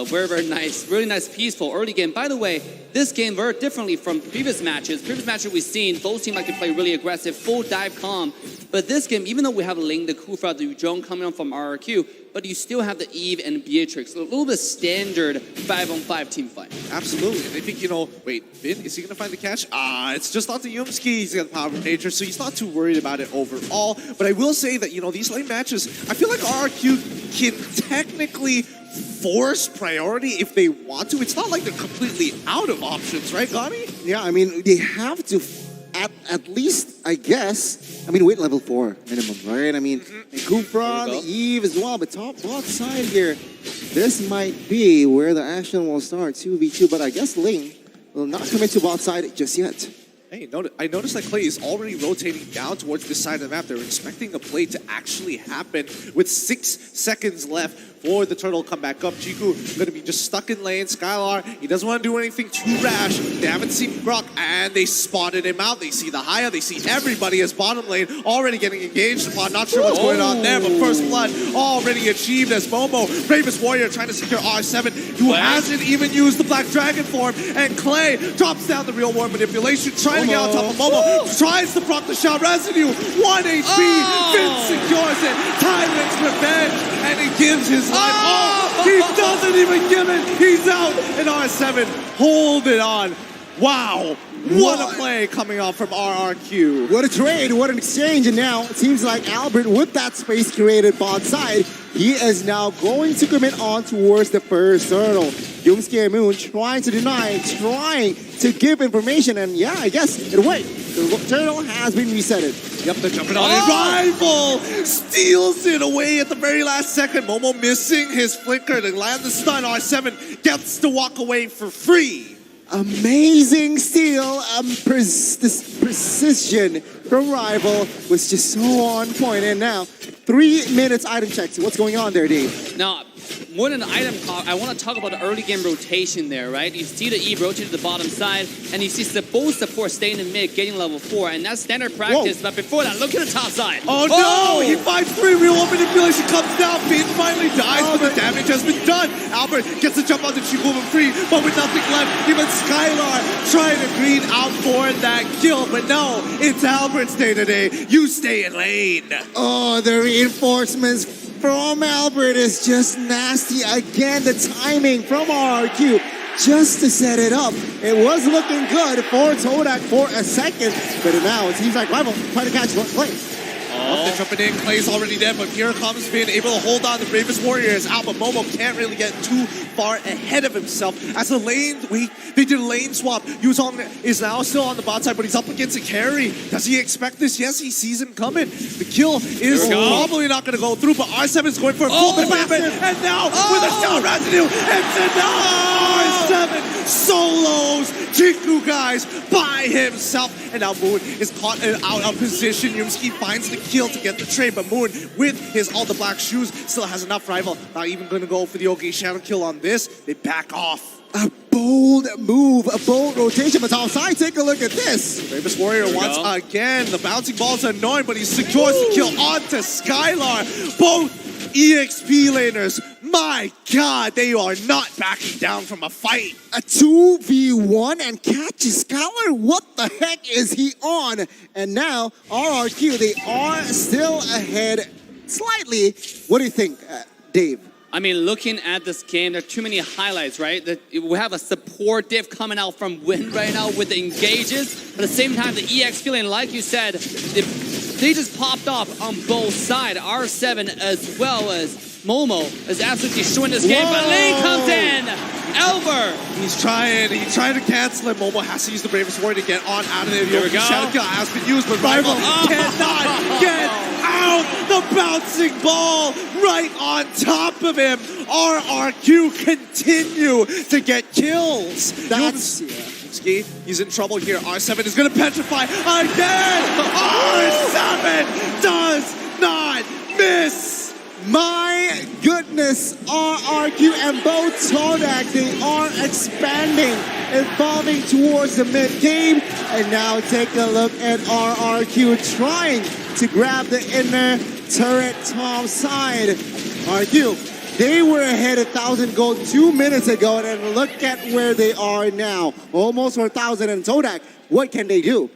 Very, very nice. Really nice, peaceful early game. By the way, this game very differently from previous matches. Previous matches we've seen, both teams like to play really aggressive, full dive calm. But this game, even though we have Ling, the Kufra, the Yuzhong coming on from RRQ, but you still have the Eve and Beatrix. A little bit standard 5-on-5 team fight. Absolutely. And I think, wait, Vin, is he going to find the catch? It's just onto Yumski. He's got the power of nature, so he's not too worried about it overall. But I will say that, these lane matches, I feel like RRQ can technically force priority if they want to. It's not like they're completely out of options, right, Gani? Yeah, I mean, they have to, at least, I guess, wait level 4 minimum, right? I mean, Kufra, the Eve as well, but top bot side here, this might be where the action will start, 2v2, but I guess Ling will not commit to bot side just yet. Hey, I noticed that Clay is already rotating down towards this side of the map. They're expecting a play to actually happen with 6 seconds left for the turtle to come back up. Jiku going to be just stuck in lane. Skylar, he doesn't want to do anything too rash. They haven't seen Grok, and they spotted him out. They see the Haya. They see everybody as bottom lane already getting engaged upon. Not sure what's going on there, but first blood already achieved as Momo, Bravest Warrior, trying to secure R7, who hasn't even used the Black Dragon form. And Clay drops down the real war manipulation, trying to get on top of Momo, tries to proc the shot residue. 1 HP, Finn secures it. Tyrant's revenge, and he gives his life. He doesn't even give it. He's out. And R7, hold it on. Wow. What a play coming off from RRQ. What a trade, what an exchange. And now it seems like Albert, with that space created bot side, he is now going to commit on towards the first turtle. Yumsky and Moon trying to deny, trying to give information, and yeah, I guess it went. The turtle has been resetted. Yep, they're jumping on it. Rival steals it away at the very last second. Momo missing his flicker to land the stun. R7 gets to walk away for free. Amazing steal, this precision from Rival was just so on point. And now 3 minutes item checks. What's going on there, Dave? Now, more than an item talk, I want to talk about the early game rotation there, right? You see the E rotate to the bottom side, and you see both support staying in mid, getting level 4, and that's standard practice. Whoa. But before that, look at the top side. Oh no! He finds 3 real world manipulation, comes down, Finn finally dies, but the damage has been done. Albert gets the jump onto Chico over free, but with nothing left, even Skylar trying to green out for that kill, but no, it's Albert's day today. You stay in lane. Oh, the reinforcements from Albert is just nasty. Again, the timing from RRQ just to set it up. It was looking good for Todak for a second, but now it seems like Rival trying to catch one play. They're jumping in, Clay's already dead, but here comes Finn, able to hold on. The bravest warrior is out, but Momo can't really get too far ahead of himself. As the lane, they did a lane swap. Yuzong is now still on the bot side, but he's up against a carry. Does he expect this? Yes, he sees him coming. The kill is probably not going to go through, but R7 is going for a full commitment, and now with a shot residue, it's enough! R7 solos Chiku guys by himself, and now Moon is caught out of position. Yumski finds the kill to get the trade, but Moon with his all the black shoes still has enough. Rival not even going to go for the OK shadow kill on this. They back off. A bold move, a bold rotation, but outside, take a look at this. Bravest Warrior once again. The bouncing ball's annoying, but he secures the kill onto Skylar. Both EXP laners, my God, they are not backing down from a fight. A 2v1 and catches Skylar. What the heck is he on? And now RRQ, they are still ahead slightly. What do you think, Dave? I mean, looking at this game, there are too many highlights, right? We have a support diff coming out from Win right now with the engages. But at the same time, the EX feeling, like you said, they just popped off on both sides. R7 as well as Momo is absolutely destroying this game. But Lane comes in. Elver. He's trying to cancel it. Momo has to use the Bravest Warrior to get on out of there. Here we go. Shadow kill has been used, but Rival cannot get out. The bouncing ball right on top of him. RRQ continue to get kills. That's... He's in trouble here. R7 is going to petrify again. R7 does not miss. My goodness, RRQ and both Todak, they are expanding, evolving towards the mid-game. And now take a look at RRQ trying to grab the inner turret top side. RRQ, they were ahead 1,000 gold 2 minutes ago, and look at where they are now. Almost 4,000, and Todak, what can they do?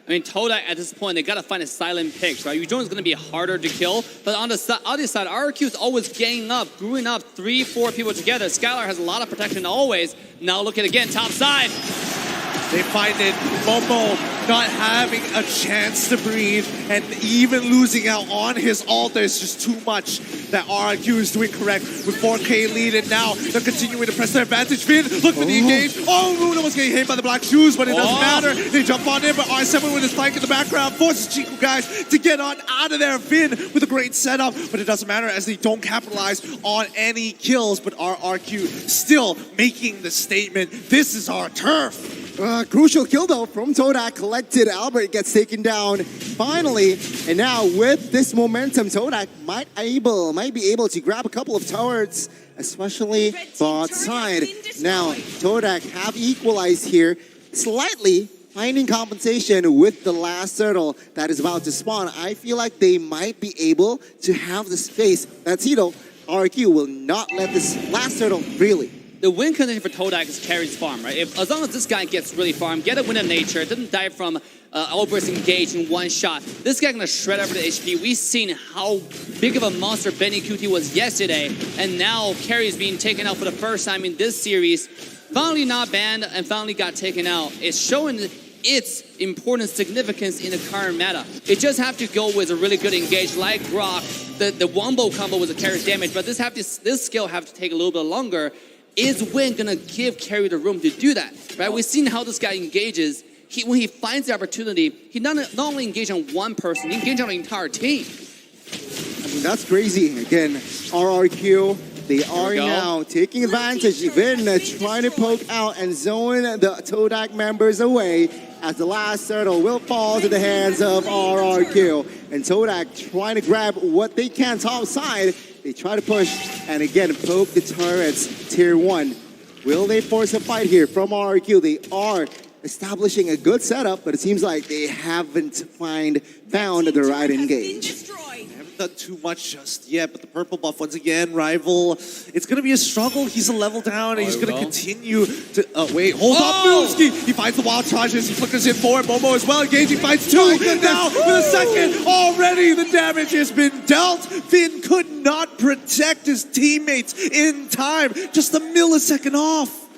I mean, Todak at this point, they got to find a silent pick, right? Yuzong is going to be harder to kill, but on the other side, RRQ is always ganging up, growing up 3-4 people together. Skylar has a lot of protection always. Now look at again, top side. They find it, Momo not having a chance to breathe and even losing out on his ult. There's just too much that RRQ is doing correct with 4K lead, and now they're continuing to press their advantage. Finn, look for the engage. Oh, Moon was getting hit by the black shoes, but it doesn't matter. They jump on in, but R7 with his flank in the background forces Chico guys to get on out of there. Finn with a great setup, but it doesn't matter as they don't capitalize on any kills, but RRQ still making the statement, this is our turf. Crucial kill though from Todak, collected. Albert gets taken down finally, and now with this momentum, Todak might be able to grab a couple of turrets, especially bot side. Now Todak have equalized here slightly, finding compensation with the last turtle that is about to spawn. I feel like they might be able to have the space. That's RRQ will not let this last turtle really. The win condition for Todak is carries farm, right? As long as this guy gets really farm, get a win of nature, doesn't die from Albert's engage in one shot, this guy gonna shred over the HP. We've seen how big of a monster Benny QT was yesterday, and now Carry is being taken out for the first time in this series. Finally not banned and finally got taken out. It's showing its important significance in the current meta. It just have to go with a really good engage like Rock. The wombo combo was a carry's damage, but this skill have to take a little bit longer. Is Win gonna give Carry the room to do that, right? We've seen how this guy engages. When he finds the opportunity, he not only engage on one person, he engage on the entire team. I mean, that's crazy. Again, RRQ, they are now taking advantage. Vin trying to poke out and zone the Todak members away. as the last turtle will fall to the hands of RRQ. And Todak trying to grab what they can top side. They try to push and again poke the turrets tier 1. Will they force a fight here from RRQ? They are establishing a good setup, but it seems like they haven't found the right engage. Haven't done too much just yet, but the purple buff once again, rival. It's gonna be a struggle. He's a level down, and he's gonna continue to. Wait, hold up, Mlbb. He finds the wild charges. He flickers in forward. Momo as well. Engaging, finds 2 now with a second. Already the damage has been dealt. Finn could not protect his teammates in time. Just a millisecond off.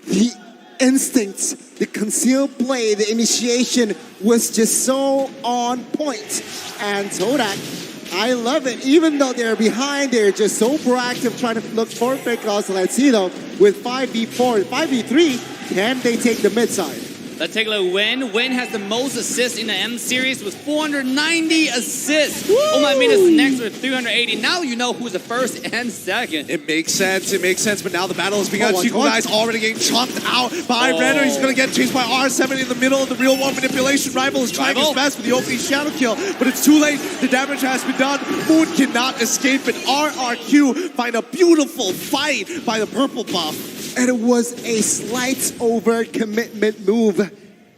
The instincts, the concealed play, the initiation was just so on point. And Todak, I love it. Even though they're behind, they're just so proactive trying to look for pickoffs. Let's see though, with 5v4, 5v3, can they take the mid side? Let's take a look. Win has the most assists in the M series with 490 assists. Oh my goodness, next with 380. Now you know who's the first and second. It makes sense, but now the battle has begun. Chico Guy's already getting chopped out by Renner. He's gonna get chased by R7 in the middle of the real one manipulation. Rival is trying his best with the opening shadow kill, but it's too late. The damage has been done. Moon cannot escape it. RRQ find a beautiful fight by the purple buff. And it was a slight over commitment move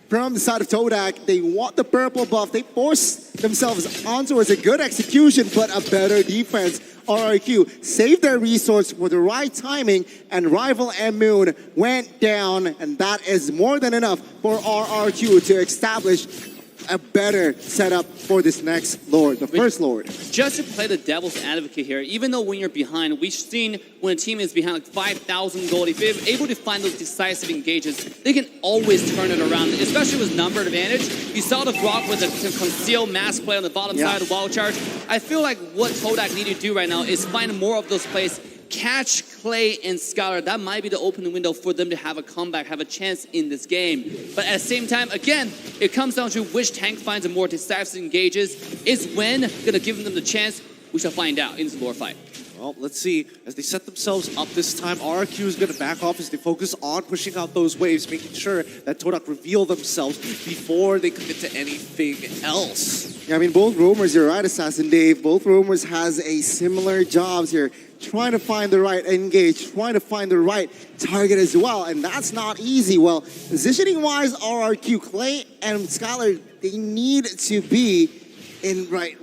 from the side of Todak. They want the purple buff. They force themselves onto it. A good execution, but a better defense. RRQ saved their resource for the right timing, and Rival and Moon went down, and that is more than enough for RRQ to establish a better setup for this next Lord, the first Lord. Just to play the devil's advocate here, even though when you're behind, we've seen when a team is behind like 5,000 gold, if they're able to find those decisive engages, they can always turn it around, especially with number advantage. You saw the Grok with a concealed mask play on the bottom side of the wild charge. I feel like what Todak need to do right now is find more of those plays, catch Clay and Scholar. That might be the opening window for them to have a comeback, have a chance in this game. But at the same time, again, it comes down to which tank finds a more decisive engages. Is Wen gonna give them the chance? We shall find out in this lore fight. Well, let's see. As they set themselves up this time, RRQ is going to back off as they focus on pushing out those waves, making sure that Todak reveal themselves before they commit to anything else. Yeah, I mean, both roamers, you're right, Assassin Dave. Both roamers has a similar jobs here. Trying to find the right engage, trying to find the right target as well, and that's not easy. Well, positioning-wise, RRQ, Clay and Scholar, they need to be in right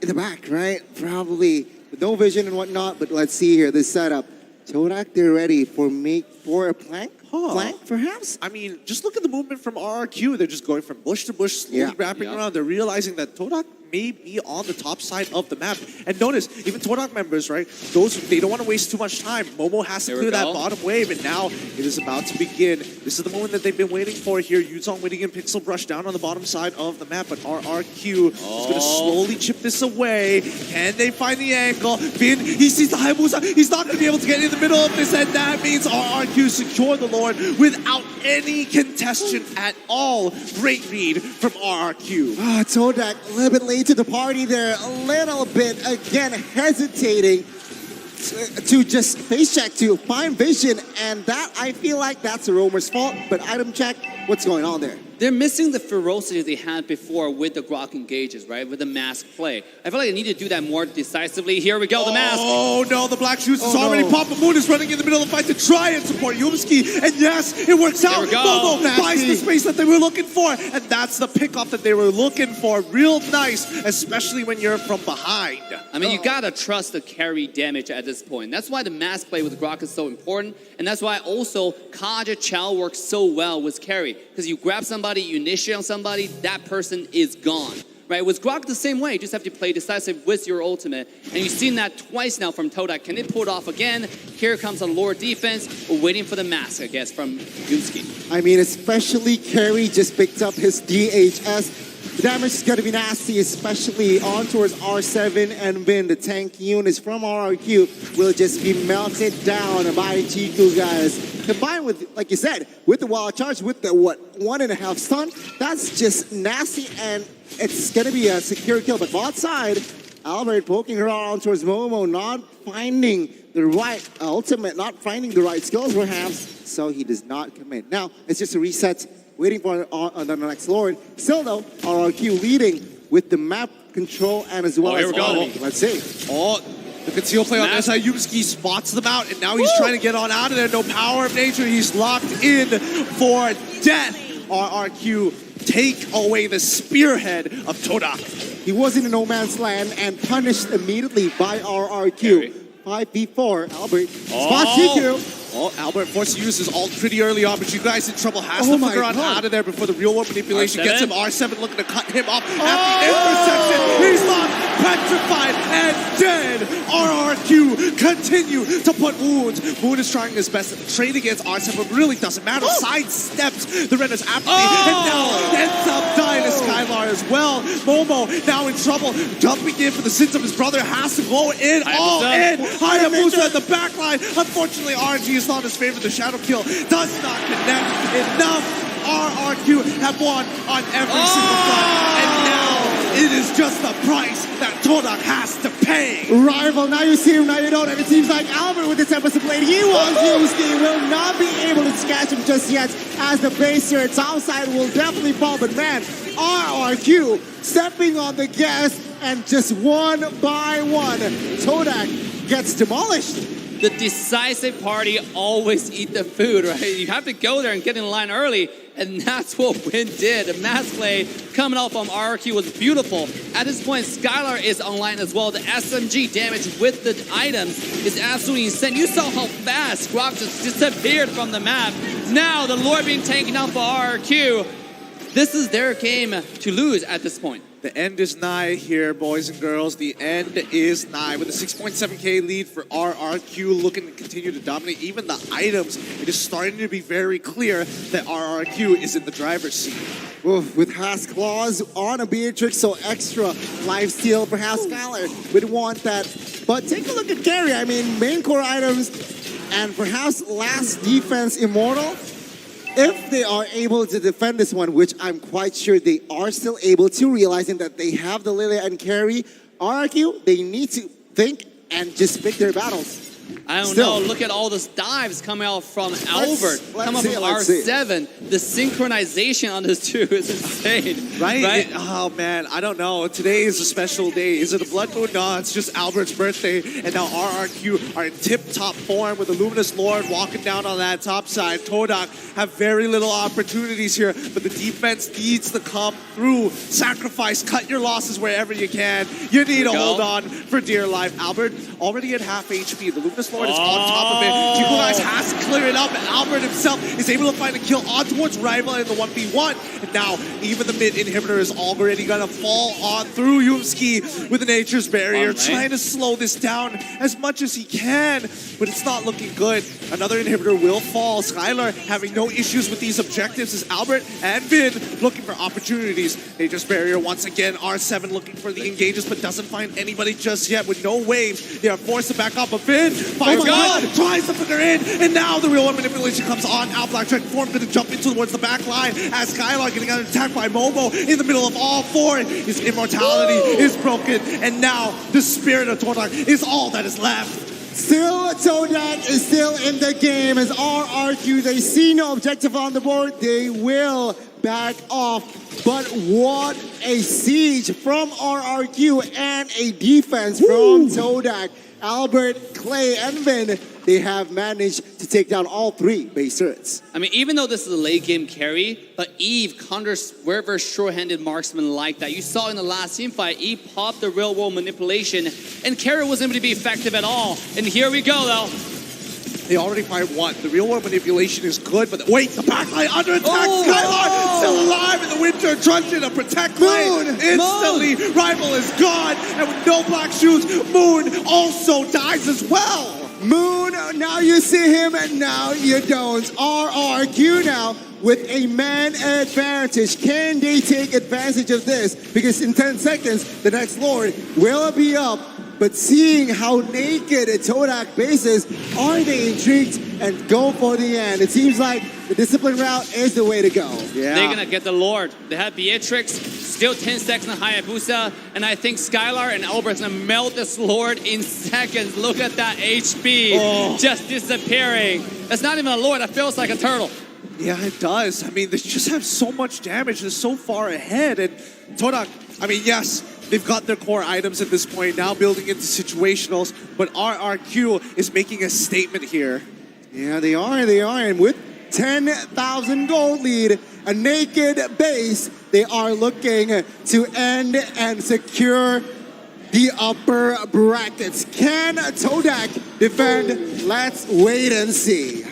in the back, right? Probably with no vision and whatnot, but let's see here, this setup. Todak, they're ready for a plank? Flank, perhaps? I mean, just look at the movement from RRQ. They're just going from bush to bush, slowly wrapping around. They're realizing that Todak may be on the top side of the map. And notice, even Todak members, right? They don't want to waste too much time. Momo has to clear that bottom wave, and now it is about to begin. This is the moment that they've been waiting for here. Yuzong waiting in Pixel Brush down on the bottom side of the map, but RRQ is going to slowly chip this away. Can they find the angle? Finn, he sees the Hayabusa. He's not going to be able to get in the middle of this, and that means RRQ secure the Lord without any contestation at all. Great read from RRQ. Todak a little bit late to the party there, a little bit, again, hesitating to just face check, to find vision, and that, I feel like that's the roamer's fault, but item check, what's going on there? They're missing the ferocity they had before with the Grok engages, right? With the mask play. I feel like they need to do that more decisively. Here we go, the mask. Oh no, the black shoes is already popped. Moon is running in the middle of the fight to try and support Yumski. And yes, it works out. Momo finds the space that they were looking for. And that's the pickoff that they were looking for. Real nice, especially when you're from behind. I mean, you gotta trust the carry damage at this point. That's why the mask play with Grok is so important. And that's why also Kaja Chow works so well with carry. Because you grab somebody, you initiate on somebody, that person is gone. Right? With Grok the same way, you just have to play decisive with your ultimate. And you've seen that twice now from Todak. Can it pull it off again? Here comes a Lord defense. We're waiting for the mask, I guess, from Yumski. I mean, especially Carry just picked up his DHS. The damage is going to be nasty, especially on towards R7 and Vin. The tank units from RRQ will just be melted down by Chico, guys. Combined with, like you said, with the wild charge, with the, 1.5 stun, that's just nasty, and it's going to be a secure kill. But bot side, Albert poking her around towards Momo, not finding the right ultimate, not finding the right skills perhaps, so he does not commit. Now, it's just a reset. waiting for the next Lord. Still though, RRQ leading with the map control and as well here as we go. autonomy. Let's see. Oh, the conceal play on Matt. this side. Yumski spots them out, and now he's trying to get on out of there. No power of nature. He's locked in for death. RRQ take away the spearhead of Todak. He was in a no man's land and punished immediately by RRQ. 5v4, Albert. Spot CQ. Oh, Albert forced to use his ult pretty early on, but you guys in trouble. Has Oh to my figure out God. out of there before the real world manipulation R7. gets him. R7 looking to cut him off at the intersection. He's locked, petrified, and dead. RRQ continue to put wounds. Moon is trying his best to trade against R7, but really doesn't matter. Sidesteps the Renner's apathy, and now ends up dying to Skylar as well. Momo now in trouble, jumping in for the sins of his brother, has to go in, all in. Hayabusa at the back line. Unfortunately, RNG is not his favorite. The shadow kill does not connect enough. RRQ have won on every single front, and now it is just the price that Todak has to pay. Rival, now you see him, now you don't. And it seems like Albert with this episode played, he will not be able to catch him just yet, as the base here topside will definitely fall. But man, RRQ stepping on the gas, and just one by one, Todak gets demolished. The decisive party always eat the food, right? You have to go there and get in line early, and that's what Win did. The mass play coming out from RRQ was beautiful. At this point, Skylar is online as well. The SMG damage with the items is absolutely insane. You saw how fast Grok just disappeared from the map. Now the Lord being taken out for RRQ. This is their game to lose at this point. The end is nigh here, boys and girls. The end is nigh. With a 6.7k lead for RRQ, looking to continue to dominate even the items. It is starting to be very clear that RRQ is in the driver's seat. Oof, with Haas Claws on a Beatrix, so extra life steal. Perhaps Skylar would want that. But take a look at carry. I mean, main core items and perhaps last defense immortal. If they are able to defend this one, which I'm quite sure they are still able to, realizing that they have the Lilia and carry, RRQ, they need to think and just pick their battles. I don't Still. know. Look at all the dives coming out from Albert, let's coming see, from let's see. R7. The synchronization on this two is insane. Right? Oh man, I don't know. Today is a special day. Is it a blood moon? No, it's just Albert's birthday. And now RRQ are in tip-top form with the Luminous Lord walking down on that top side. Todak have very little opportunities here, but the defense needs to come through. Sacrifice, cut your losses wherever you can. You need to hold on for dear life. Albert already at half HP. The Luminous Lord is on top of it. Chico Guys has to clear it up, and Albert himself is able to find a kill on towards Rival in the 1v1. And now, even the mid inhibitor is already gonna fall on through Yumski with the Nature's Barrier, trying to slow this down as much as he can, but it's not looking good. Another inhibitor will fall. Skylar having no issues with these objectives as Albert and Vin looking for opportunities. Nature's Barrier once again, R7 looking for the engages, but doesn't find anybody just yet with no waves. They are forced to back up, but Vin finds God, tries to flicker in, and now the real one manipulation comes on. Out Black Trek form going to jump into towards the back line as Skylar getting attacked by Momo in the middle of all four. His immortality is broken, and now the spirit of Todak is all that is left. Still, Todak is still in the game as RRQ, they see no objective on the board, they will back off. But what a siege from RRQ and a defense from Todak. Albert, Clay, and Vin, they have managed to take down all three base turrets. I mean, even though this is a late game carry, but Eve counters very short-handed marksman like that. You saw in the last team fight, Eve popped the real world manipulation, and carry wasn't able to be effective at all. And here we go, though. They already fired one. The real world manipulation is good, but wait, the backline under attack. Skylar still alive in the winter, truncheon to protect Clay. Instantly, Rival is gone, and with no black shoes, Moon also dies as well. Moon, now you see him and now you don't. RRQ now with a man advantage. Can they take advantage of this? Because in 10 seconds, the next Lord will be up. But seeing how naked a Todak base is, are they intrigued and go for the end? It seems like the discipline route is the way to go. They're gonna get the Lord. They have Beatrix, still 10 seconds on Hayabusa, and I think Skylar and Albert's gonna melt this Lord in seconds. Look at that HP just disappearing. That's not even a Lord, that feels like a turtle. Yeah, it does. I mean, they just have so much damage. They're so far ahead. And Todak, I mean, yes, they've got their core items at this point, now building into situationals, but RRQ is making a statement here. Yeah, they are. And with 10,000 gold lead, a naked base, they are looking to end and secure the upper brackets. Can Todak defend? Let's wait and see.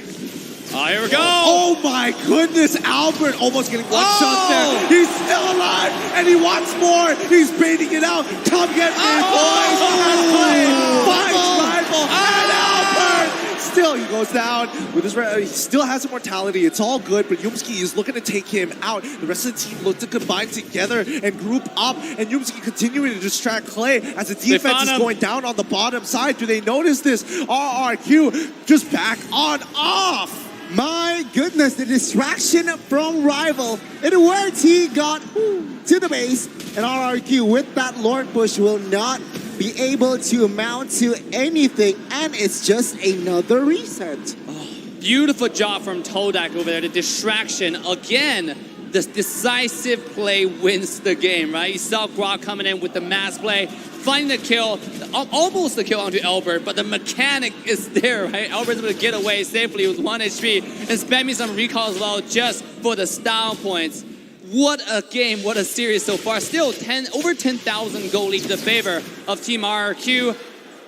Here we go. Oh my goodness, Albert almost getting one shot there. He's still alive and he wants more. He's baiting it out. Come get me, boys. That's play. Finds rival and Albert. Still, he goes down with his. He still has immortality. It's all good, but Yumski is looking to take him out. The rest of the team look to combine together and group up, and Yumski continuing to distract Clay as the defense is going down on the bottom side. Do they notice this? RRQ just back on off. My goodness, the distraction from rival. It worked. He got to the base, and RRQ with that Lord push will not be able to amount to anything, and it's just another reset. Beautiful job from Todak over there. The distraction again. The decisive play wins the game, right? You saw Grok coming in with the mass play, finding the kill, almost the kill onto Albert, but the mechanic is there, right? Albert's able to get away safely with 1 HP and spamming some recall as well just for the style points. What a game, what a series so far. Still over 10,000 gold lead to the favor of Team RRQ.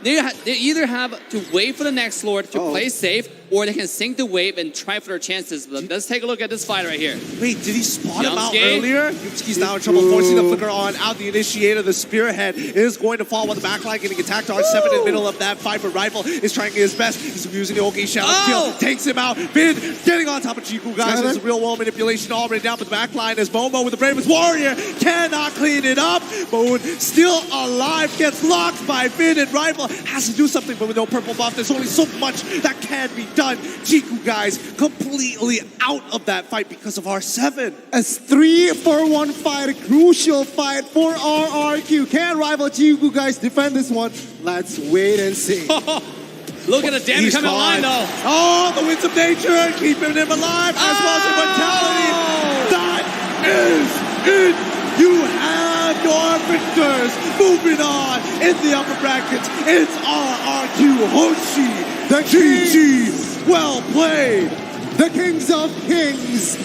They either have to wait for the next Lord to play safe, or they can sink the wave and try for their chances. But let's take a look at this fight right here. Wait, did he spot him out earlier? Yumski's now in trouble, forcing the flicker on out. The initiator, the spearhead, is going to fall with the backline, getting attacked. R7 in the middle of that fight, but Rifle is trying his best. He's using the Oki Shadow kill, takes him out. Vid getting on top of Chiku, guys. There's real world manipulation already down, but the backline is Momo with the bravest warrior. Cannot clean it up. Moon still alive, gets locked by Vid, and Rifle has to do something, but with no purple buff, there's only so much that can be done. Chiku, guys, completely out of that fight because of R7. A 3-for-1 fight, a crucial fight for RRQ. Can rival Chiku, guys, defend this one? Let's wait and see. Look at the damage coming online, though. Oh, the winds of nature, keeping him alive, as well as immortality. That is it. You have your victors. Moving on in the upper brackets, it's RRQ Hoshi. The GG. Well played. The Kings of Kings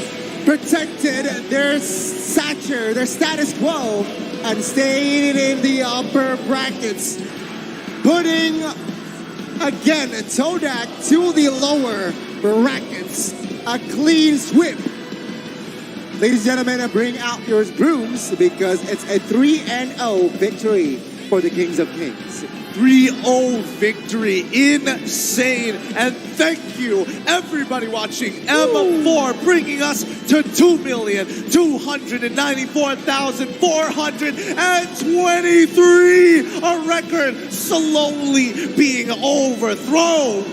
protected their stature, their status quo, and stayed in the upper brackets, putting again Todak to the lower brackets. A clean sweep. Ladies and gentlemen, bring out your brooms because it's a 3-0 victory for the Kings of Kings. 3-0 victory, insane. And thank you everybody watching M4 bringing us to 2,294,423, a record slowly being overthrown.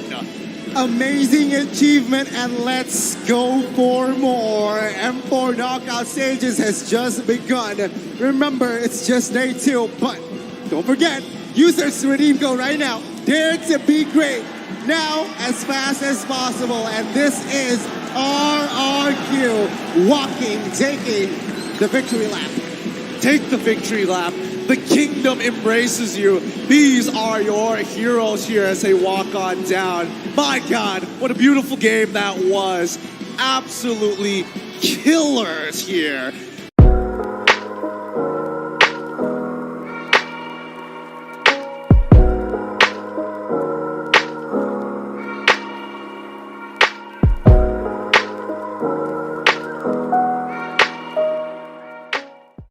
Amazing achievement, and let's go for more. M4 knockout stages has just begun. Remember, it's just day 2, but don't forget, use their redeem code right now. Dare to be great. Now, as fast as possible. And this is RRQ taking the victory lap. Take the victory lap. The kingdom embraces you. These are your heroes here as they walk on down. My God, what a beautiful game that was. Absolutely killers here.